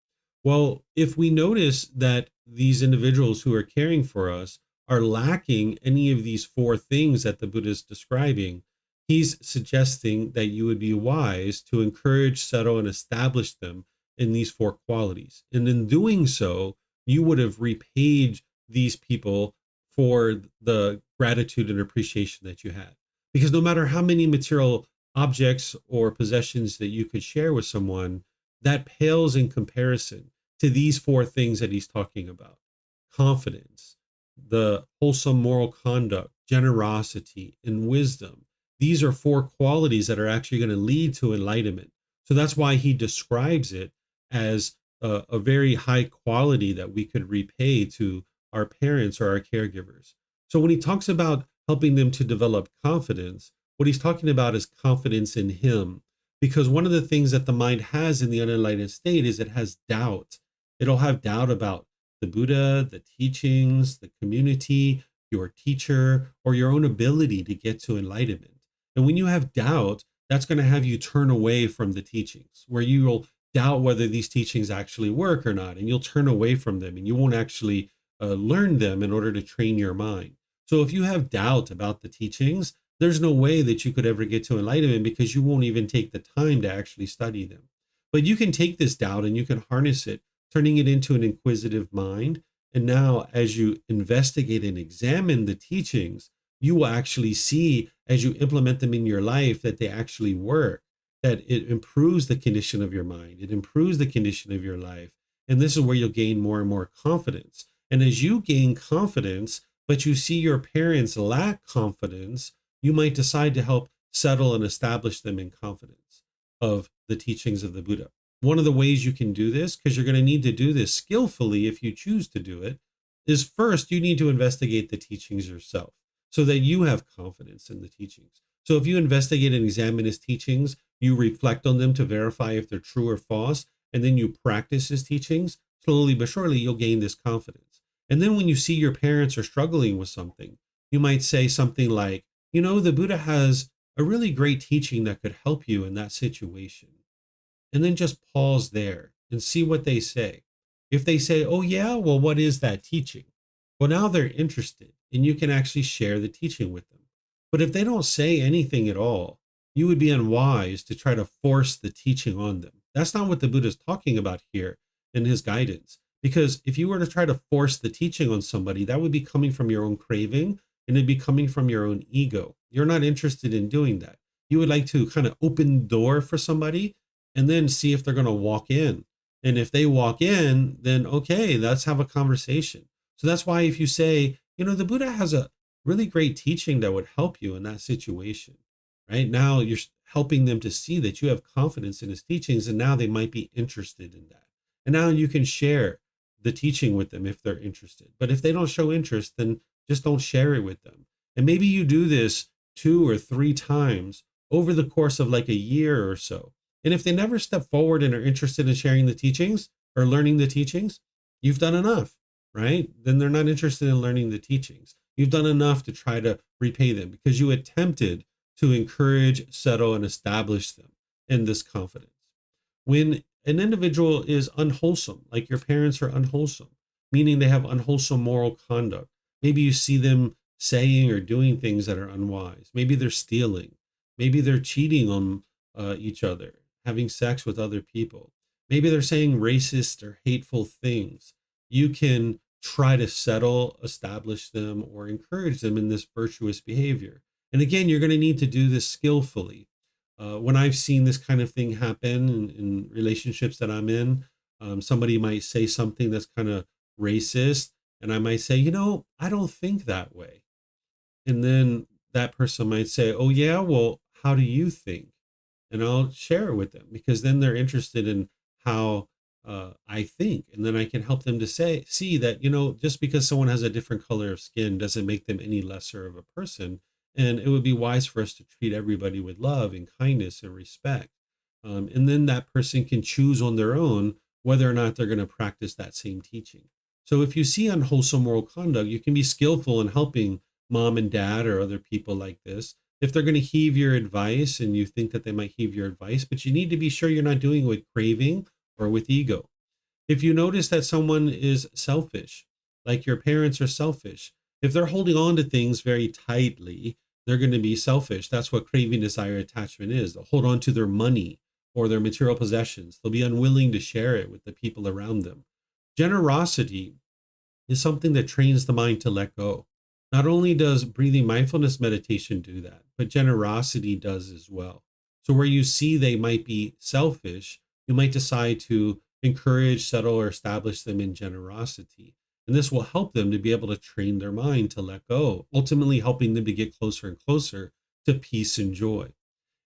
A: Well, if we notice that these individuals who are caring for us are lacking any of these four things that the Buddha is describing, he's suggesting that you would be wise to encourage, settle, and establish them in these four qualities. And in doing so, you would have repaid these people for the gratitude and appreciation that you had. Because no matter how many material objects or possessions that you could share with someone, that pales in comparison to these four things that he's talking about: confidence, the wholesome moral conduct, generosity, and wisdom. These are four qualities that are actually going to lead to enlightenment. So that's why he describes it as a very high quality that we could repay to our parents or our caregivers. So when he talks about helping them to develop confidence, what he's talking about is confidence in him. Because one of the things that the mind has in the unenlightened state is it has doubt. It'll have doubt about the Buddha, the teachings, the community, your teacher, or your own ability to get to enlightenment. And when you have doubt, that's going to have you turn away from the teachings, where you will doubt whether these teachings actually work or not, and you'll turn away from them, and you won't actually learn them in order to train your mind. So if you have doubt about the teachings, there's no way that you could ever get to enlightenment, because you won't even take the time to actually study them. But you can take this doubt and you can harness it, turning it into an inquisitive mind. And now, as you investigate and examine the teachings, you will actually see, as you implement them in your life, that they actually work, that it improves the condition of your mind, it improves the condition of your life. And this is where you'll gain more and more confidence. And as you gain confidence, but you see your parents lack confidence, you might decide to help settle and establish them in confidence of the teachings of the Buddha. One of the ways you can do this, because you're going to need to do this skillfully if you choose to do it, is first you need to investigate the teachings yourself so that you have confidence in the teachings. So if you investigate and examine his teachings, you reflect on them to verify if they're true or false, and then you practice his teachings, slowly but surely you'll gain this confidence. And then when you see your parents are struggling with something, you might say something like, the Buddha has a really great teaching that could help you in that situation. And then just pause there and see what they say. If they say, oh yeah, well, what is that teaching? Well, now they're interested and you can actually share the teaching with them. But if they don't say anything at all, you would be unwise to try to force the teaching on them. That's not what the Buddha is talking about here in his guidance. Because if you were to try to force the teaching on somebody, that would be coming from your own craving and it'd be coming from your own ego. You're not interested in doing that. You would like to kind of open the door for somebody and then see if they're going to walk in. And if they walk in, then okay, let's have a conversation. So that's why if you say, the Buddha has a really great teaching that would help you in that situation, right? Now you're helping them to see that you have confidence in his teachings, and now they might be interested in that. And now you can share the teaching with them if they're interested. But if they don't show interest, then just don't share it with them. And maybe you do this 2 or 3 times over the course of like a year or so. And if they never step forward and are interested in sharing the teachings or learning the teachings, you've done enough, right? Then they're not interested in learning the teachings. You've done enough to try to repay them because you attempted to encourage, settle, and establish them in this confidence. When an individual is unwholesome, like your parents are unwholesome, meaning they have unwholesome moral conduct, maybe you see them saying or doing things that are unwise. Maybe they're stealing. Maybe they're cheating on each other, having sex with other people. Maybe they're saying racist or hateful things. You can try to settle, establish them, or encourage them in this virtuous behavior. And again, you're going to need to do this skillfully. When I've seen this kind of thing happen in relationships that I'm in, somebody might say something that's kind of racist, and I might say, I don't think that way. And then that person might say, oh yeah, well, how do you think? And I'll share it with them, because then they're interested in how I think. And then I can help them to see that, just because someone has a different color of skin doesn't make them any lesser of a person. And it would be wise for us to treat everybody with love and kindness and respect. And then that person can choose on their own whether or not they're going to practice that same teaching. So if you see unwholesome moral conduct, you can be skillful in helping mom and dad or other people like this if they're going to heed your advice and you think that they might heed your advice, but you need to be sure you're not doing it with craving or with ego. If you notice that someone is selfish, like your parents are selfish, if they're holding on to things very tightly, they're going to be selfish. That's what craving, desire, attachment is. They'll hold on to their money or their material possessions. They'll be unwilling to share it with the people around them. Generosity is something that trains the mind to let go. Not only does breathing mindfulness meditation do that, but generosity does as well. So where you see they might be selfish, you might decide to encourage, settle, or establish them in generosity. And this will help them to be able to train their mind to let go, ultimately helping them to get closer and closer to peace and joy.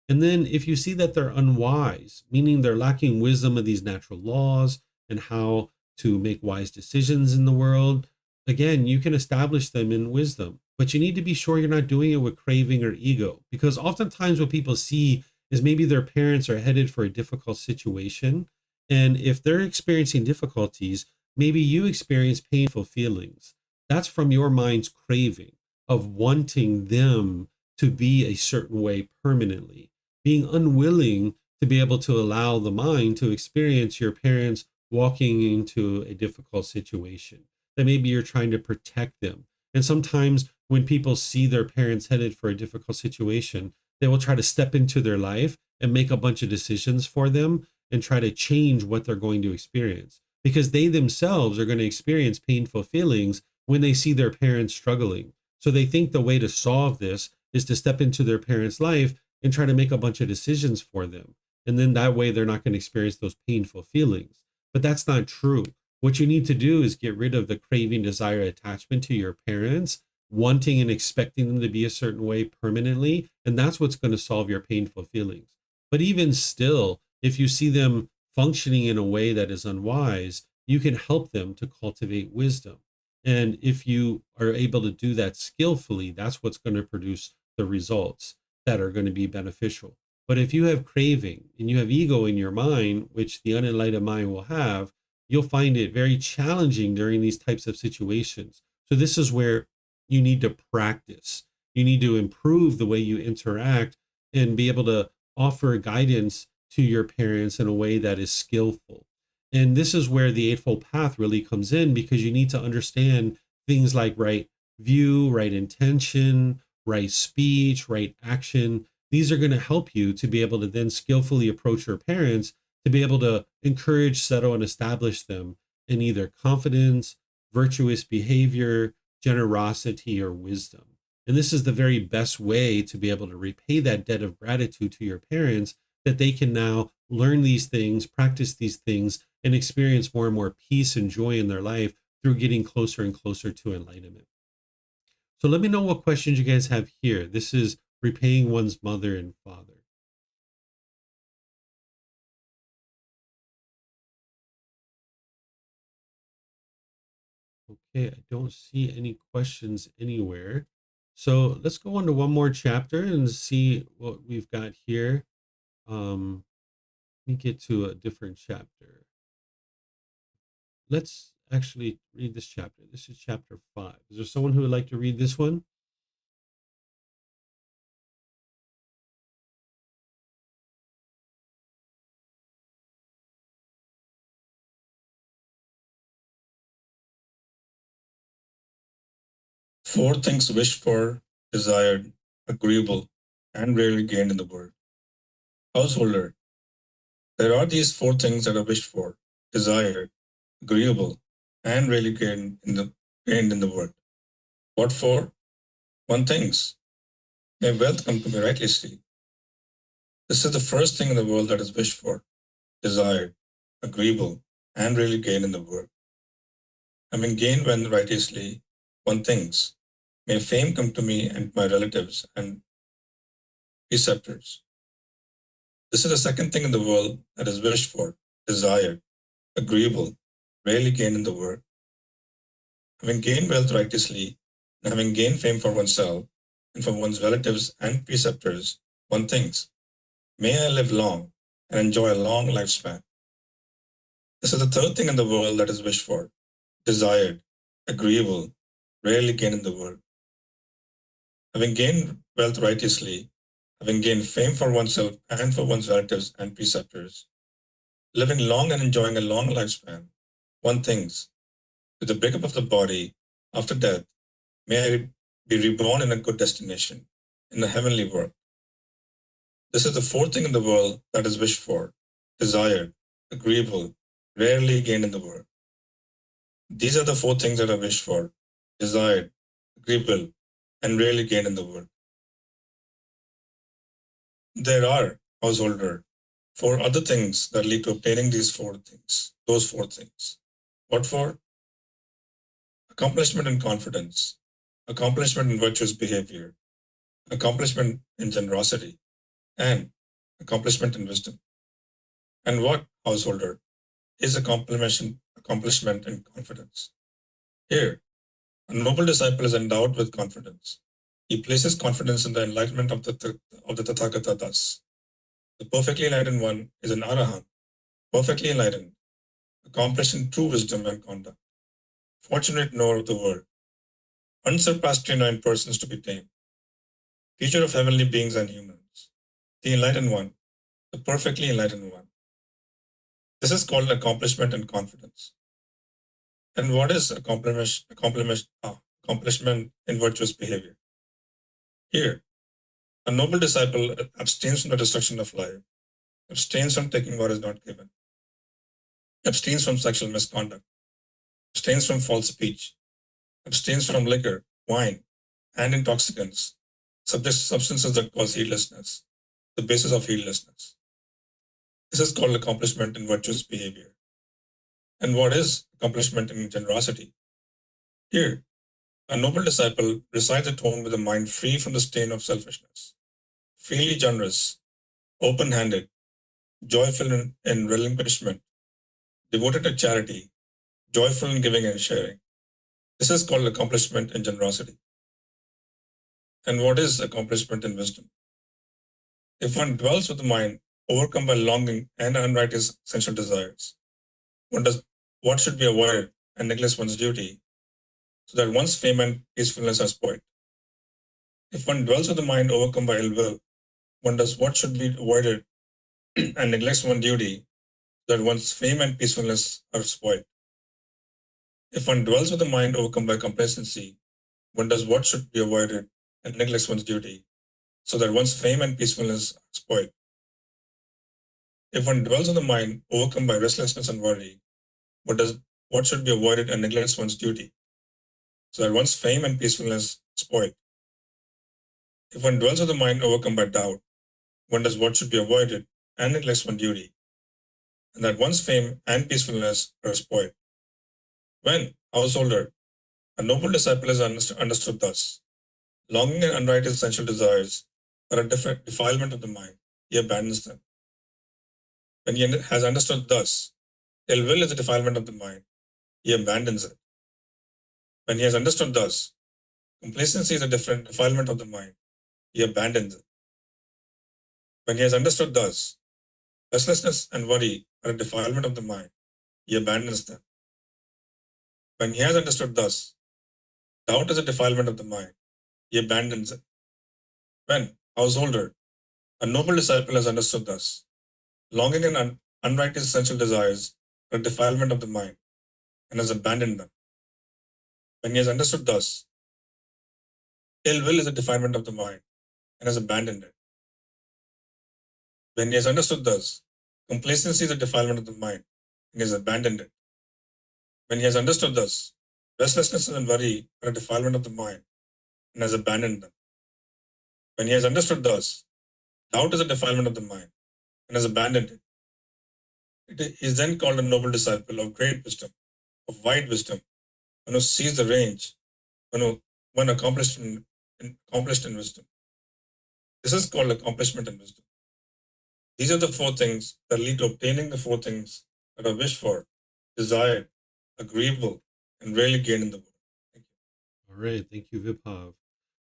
A: And then if you see that they're unwise, meaning they're lacking wisdom of these natural laws and how to make wise decisions in the world, again, you can establish them in wisdom, but you need to be sure you're not doing it with craving or ego, because oftentimes what people see is maybe their parents are headed for a difficult situation. And if they're experiencing difficulties, maybe you experience painful feelings. That's from your mind's craving of wanting them to be a certain way permanently, being unwilling to be able to allow the mind to experience your parents walking into a difficult situation, that maybe you're trying to protect them. And sometimes when people see their parents headed for a difficult situation, they will try to step into their life and make a bunch of decisions for them and try to change what they're going to experience, because they themselves are going to experience painful feelings when they see their parents struggling. So they think the way to solve this is to step into their parents' life and try to make a bunch of decisions for them. And then that way they're not going to experience those painful feelings. But that's not true. What you need to do is get rid of the craving, desire, attachment to your parents, wanting and expecting them to be a certain way permanently. And that's what's going to solve your painful feelings. But even still, if you see them functioning in a way that is unwise, you can help them to cultivate wisdom. And if you are able to do that skillfully, that's what's going to produce the results that are going to be beneficial. But if you have craving and you have ego in your mind, which the unenlightened mind will have, you'll find it very challenging during these types of situations. So this is where you need to practice. You need to improve the way you interact and be able to offer guidance to your parents in a way that is skillful. And this is where the Eightfold Path really comes in, because you need to understand things like right view, right intention, right speech, right action. These are going to help you to be able to then skillfully approach your parents, to be able to encourage, settle, and establish them in either confidence, virtuous behavior, generosity, or wisdom. And this is the very best way to be able to repay that debt of gratitude to your parents, that they can now learn these things, practice these things, and experience more and more peace and joy in their life through getting closer and closer to enlightenment. So let me know what questions you guys have here. This is repaying one's mother and father. Okay, I don't see any questions anywhere. So let's go on to one more chapter and see what we've got here. Let me get to a different chapter. Let's actually read this chapter. This is chapter 5. Is there someone who would like to read this one?
D: Four things wished for, desired, agreeable, and rarely gained in the world. Householder, there are these four things that are wished for, desired, agreeable, and rarely gained in the world. What for? One things. May wealth come to me righteously. This is the first thing in the world that is wished for, desired, agreeable, and rarely gained in the world. I mean, gained when righteously, one things. May fame come to me and my relatives and preceptors. This is the second thing in the world that is wished for, desired, agreeable, rarely gained in the world. Having gained wealth righteously, and having gained fame for oneself and for one's relatives and preceptors, one thinks, may I live long and enjoy a long lifespan. This is the third thing in the world that is wished for, desired, agreeable, rarely gained in the world. Having gained wealth righteously, having gained fame for oneself and for one's relatives and preceptors, living long and enjoying a long lifespan, one thinks, with the breakup of the body after death, may I be reborn in a good destination, in the heavenly world. This is the fourth thing in the world that is wished for, desired, agreeable, rarely gained in the world. These are the four things that are wished for, desired, agreeable, and rarely gained in the world. There are, householder, four other things that lead to obtaining these four things, those four things. What for? Accomplishment in confidence, accomplishment in virtuous behavior, accomplishment in generosity, and accomplishment in wisdom. And what, householder, is accomplishment in confidence? Here, a noble disciple is endowed with confidence. He places confidence in the enlightenment of the Tathagata thus. The perfectly enlightened one is an arahant, perfectly enlightened, accomplished in true wisdom and conduct, fortunate knower of the world, unsurpassed trainer in persons to be tamed, teacher of heavenly beings and humans, the enlightened one, the perfectly enlightened one. This is called accomplishment and confidence. And what is accomplishment in virtuous behavior? Here, a noble disciple abstains from the destruction of life, abstains from taking what is not given, abstains from sexual misconduct, abstains from false speech, abstains from liquor, wine, and intoxicants, substances that cause heedlessness, the basis of heedlessness. This is called accomplishment in virtuous behavior. And what is accomplishment in generosity? Here, a noble disciple resides at home with a mind free from the stain of selfishness, freely generous, open-handed, joyful in relinquishment, devoted to charity, joyful in giving and sharing. This is called accomplishment in generosity. And what is accomplishment in wisdom? If one dwells with the mind overcome by longing and unrighteous sensual desires, what should be avoided and neglects one's duty, so that one's fame and peacefulness are spoiled. If one dwells with the mind overcome by ill will, one does what should be avoided and neglects one's duty, so that one's fame and peacefulness are spoiled. If one dwells with the mind overcome by complacency, one does what should be avoided and neglects one's duty, so that one's fame and peacefulness are spoiled. If one dwells with the mind overcome by restlessness and worry, one does what should be avoided and neglects one's duty, so that one's fame and peacefulness are spoiled. If one dwells with the mind overcome by doubt, one does what should be avoided and neglects one's duty, and that one's fame and peacefulness are spoiled. When, householder, a noble disciple is understood thus, longing and unrighteous sensual desires are a defilement of the mind, he abandons them. When he has understood thus, ill will is a defilement of the mind, he abandons it. When he has understood thus, complacency is a defilement of the mind, he abandons it. When he has understood thus, restlessness and worry are a defilement of the mind, he abandons them. When he has understood thus, doubt is a defilement of the mind, he abandons it. When, householder, a noble disciple has understood thus, longing and unrighteous sensual desires are a defilement of the mind, and has abandoned them. When he has understood thus, ill will is a defilement of the mind, and has abandoned it. When he has understood thus, complacency is a defilement of the mind, and has abandoned it. When he has understood thus, restlessness and worry are a defilement of the mind, and has abandoned them. When he has understood thus, doubt is a defilement of the mind, and has abandoned it. It is then called a noble disciple of great wisdom, of wide wisdom, one who sees the range, one who one accomplished in wisdom. This is called accomplishment in wisdom. These are the four things that lead to obtaining the four things that are wished for, desired, agreeable, and rarely gained in the world. Thank you.
A: All right. Thank you, Vibhav.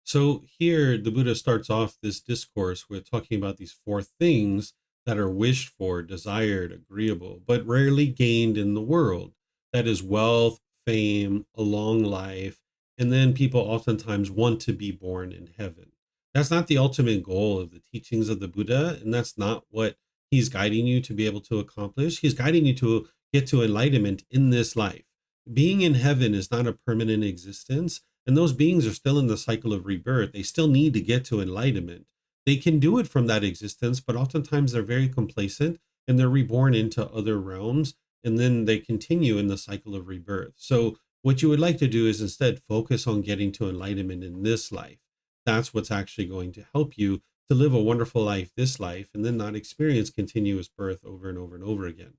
A: So here the Buddha starts off this discourse with talking about these four things that are wished for, desired, agreeable, but rarely gained in the world. That is wealth, fame, a long life, and then people oftentimes want to be born in heaven. That's not the ultimate goal of the teachings of the Buddha, and that's not what he's guiding you to be able to accomplish. He's guiding you to get to enlightenment in this life. Being in heaven is not a permanent existence, and those beings are still in the cycle of rebirth. They still need to get to enlightenment. They can do it from that existence, but oftentimes they're very complacent and they're reborn into other realms, and then they continue in the cycle of rebirth. So what you would like to do is instead focus on getting to enlightenment in this life. That's what's actually going to help you to live a wonderful life this life and then not experience continuous birth over and over and over again.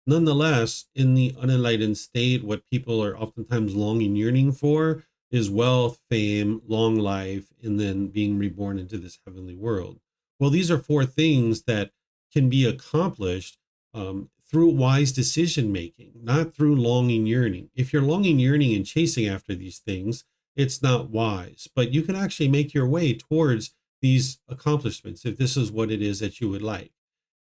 A: Nonetheless, in the unenlightened state, what people are oftentimes longing, yearning for is wealth, fame, long life, and then being reborn into this heavenly world. Well, these are four things that can be accomplished through wise decision making, not through longing, yearning. If you're longing, yearning, and chasing after these things, it's not wise, but you can actually make your way towards these accomplishments if this is what it is that you would like.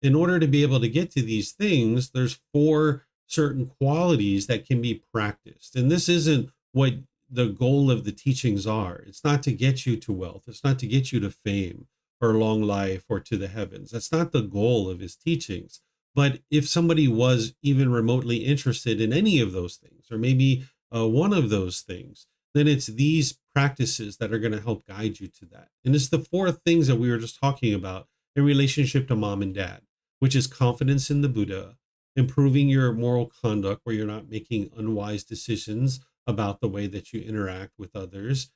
A: In order to be able to get to these things, there's four certain qualities that can be practiced. And this isn't what the goal of the teachings are. It's not to get you to wealth. It's not to get you to fame or long life or to the heavens. That's not the goal of his teachings. But if somebody was even remotely interested in any of those things, or maybe one of those things, then it's these practices that are going to help guide you to that. And it's the four things that we were just talking about in relationship to mom and dad, which is confidence in the Buddha, improving your moral conduct where you're not making unwise decisions about the way that you interact with others,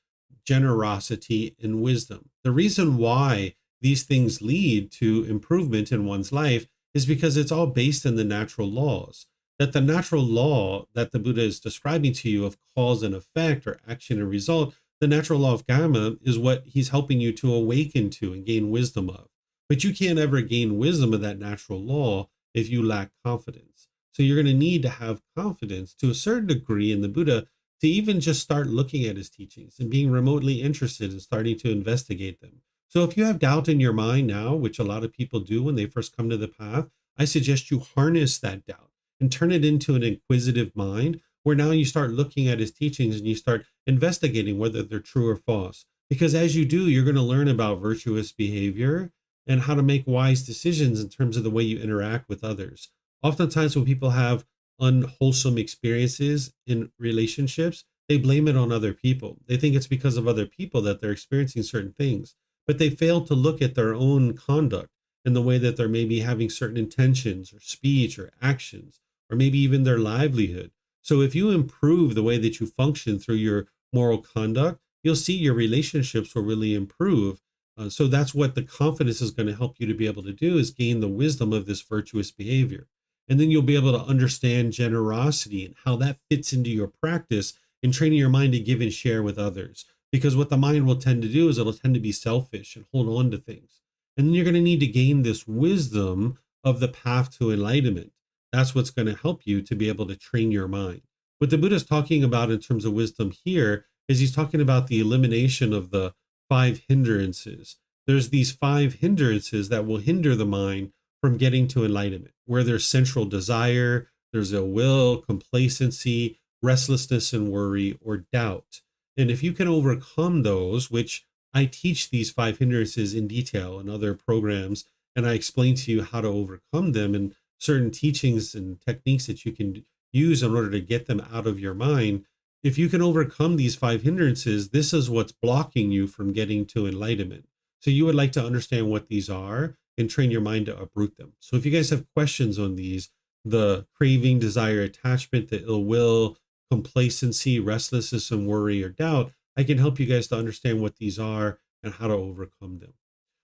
A: generosity, and wisdom. The reason why these things lead to improvement in one's life is because it's all based in the natural laws. That the natural law that the Buddha is describing to you of cause and effect or action and result, the natural law of karma is what he's helping you to awaken to and gain wisdom of. But you can't ever gain wisdom of that natural law if you lack confidence. So you're going to need to have confidence to a certain degree in the Buddha to even just start looking at his teachings and being remotely interested in starting to investigate them. So if you have doubt in your mind now, which a lot of people do when they first come to the path, I suggest you harness that doubt and turn it into an inquisitive mind where now you start looking at his teachings and you start investigating whether they're true or false. Because as you do, you're going to learn about virtuous behavior and how to make wise decisions in terms of the way you interact with others. Oftentimes when people have unwholesome experiences in relationships, they blame it on other people. They think it's because of other people that they're experiencing certain things, but they fail to look at their own conduct and the way that they're maybe having certain intentions or speech or actions, or maybe even their livelihood. So if you improve the way that you function through your moral conduct, you'll see your relationships will really improve. So that's what the confidence is going to help you to be able to do, is gain the wisdom of this virtuous behavior. And then you'll be able to understand generosity and how that fits into your practice in training your mind to give and share with others. Because what the mind will tend to do is it'll tend to be selfish and hold on to things. And then you're going to need to gain this wisdom of the path to enlightenment. That's what's going to help you to be able to train your mind. What the Buddha is talking about in terms of wisdom here is he's talking about the elimination of the 5 hindrances. There's these 5 hindrances that will hinder the mind from getting to enlightenment, where there's central desire, there's ill will, complacency, restlessness and worry, or doubt. And if you can overcome those, which I teach these 5 hindrances in detail in other programs, and I explain to you how to overcome them and certain teachings and techniques that you can use in order to get them out of your mind. If you can overcome these 5 hindrances, this is what's blocking you from getting to enlightenment. So you would like to understand what these are and train your mind to uproot them. So if you guys have questions on these, the craving, desire, attachment, the ill will, complacency, restlessness, and worry or doubt, I can help you guys to understand what these are and how to overcome them.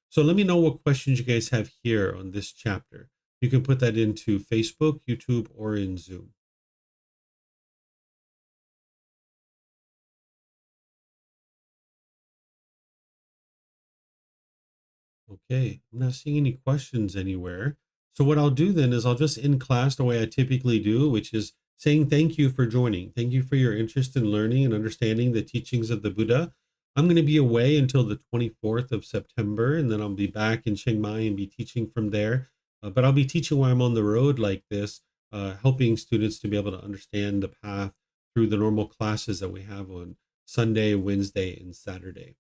A: So let me know what questions you guys have here on this chapter. You can put that into Facebook, YouTube, or in Zoom. Okay, I'm not seeing any questions anywhere. So what I'll do then is I'll just end class the way I typically do, which is saying thank you for joining. Thank you for your interest in learning and understanding the teachings of the Buddha. I'm going to be away until the 24th of September, and then I'll be back in Chiang Mai and be teaching from there. But I'll be teaching while I'm on the road like this, helping students to be able to understand the path through the normal classes that we have on Sunday, Wednesday, and Saturday.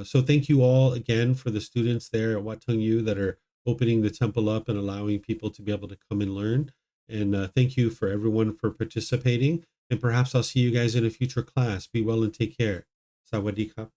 A: So thank you all again for the students there at Wat Tung that are opening the temple up and allowing people to be able to come and learn. And thank you for everyone for participating. And perhaps I'll see you guys in a future class. Be well and take care. Sawadee Kap.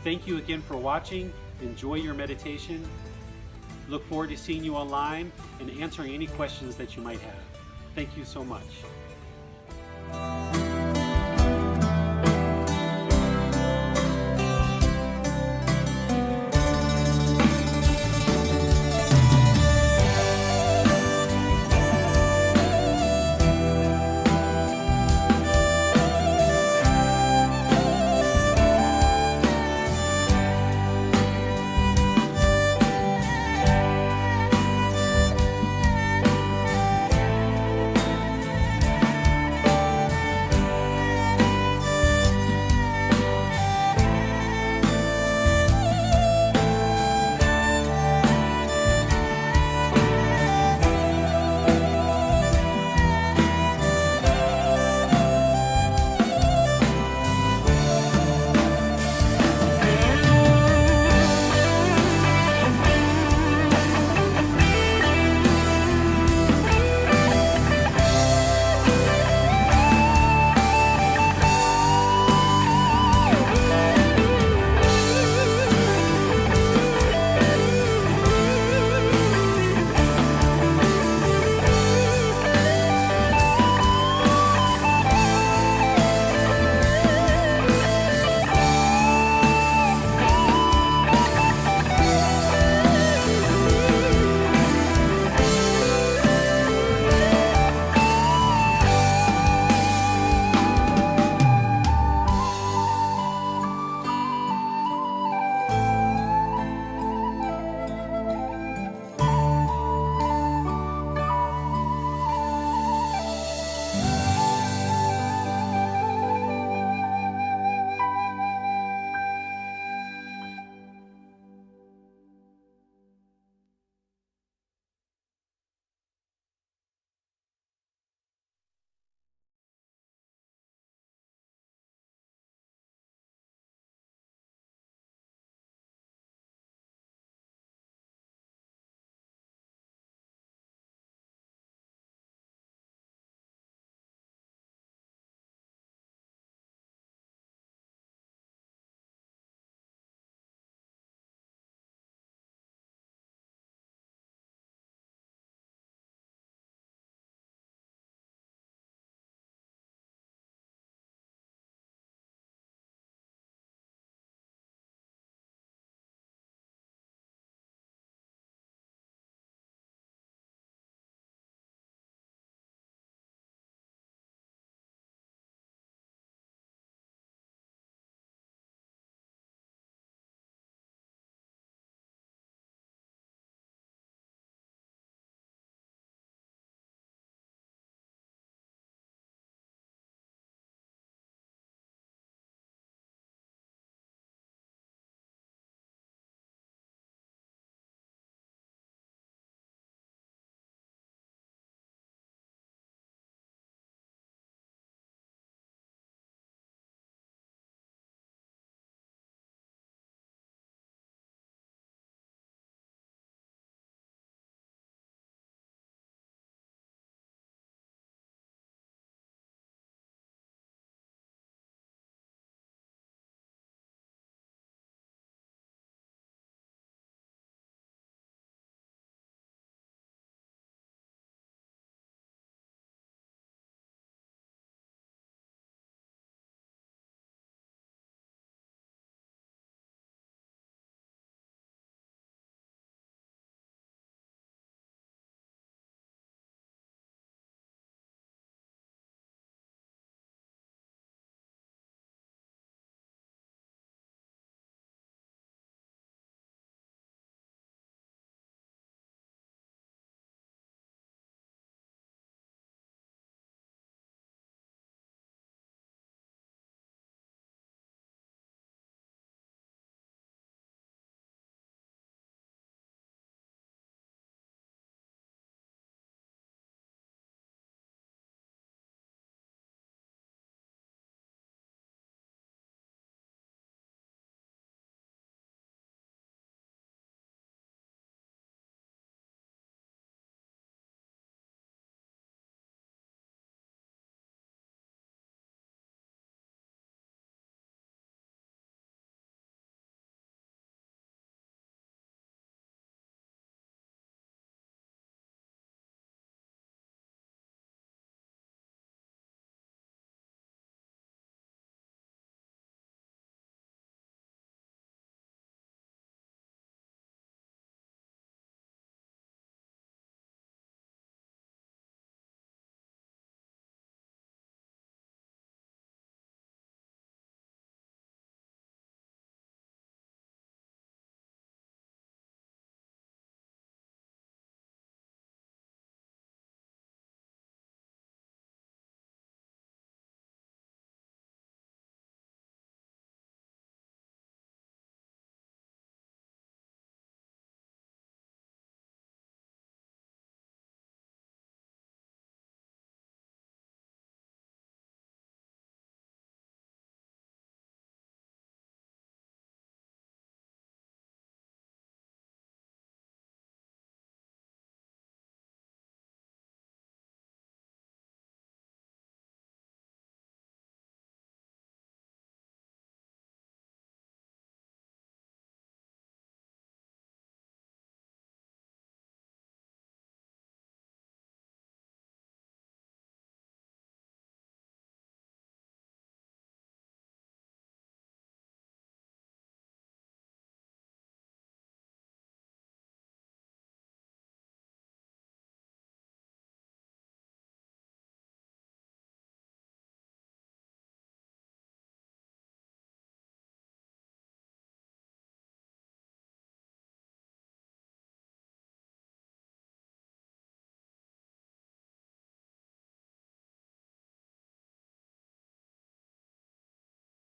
E: Thank you again for watching. Enjoy your meditation. Look forward to seeing you online and answering any questions that you might have. Thank you so much.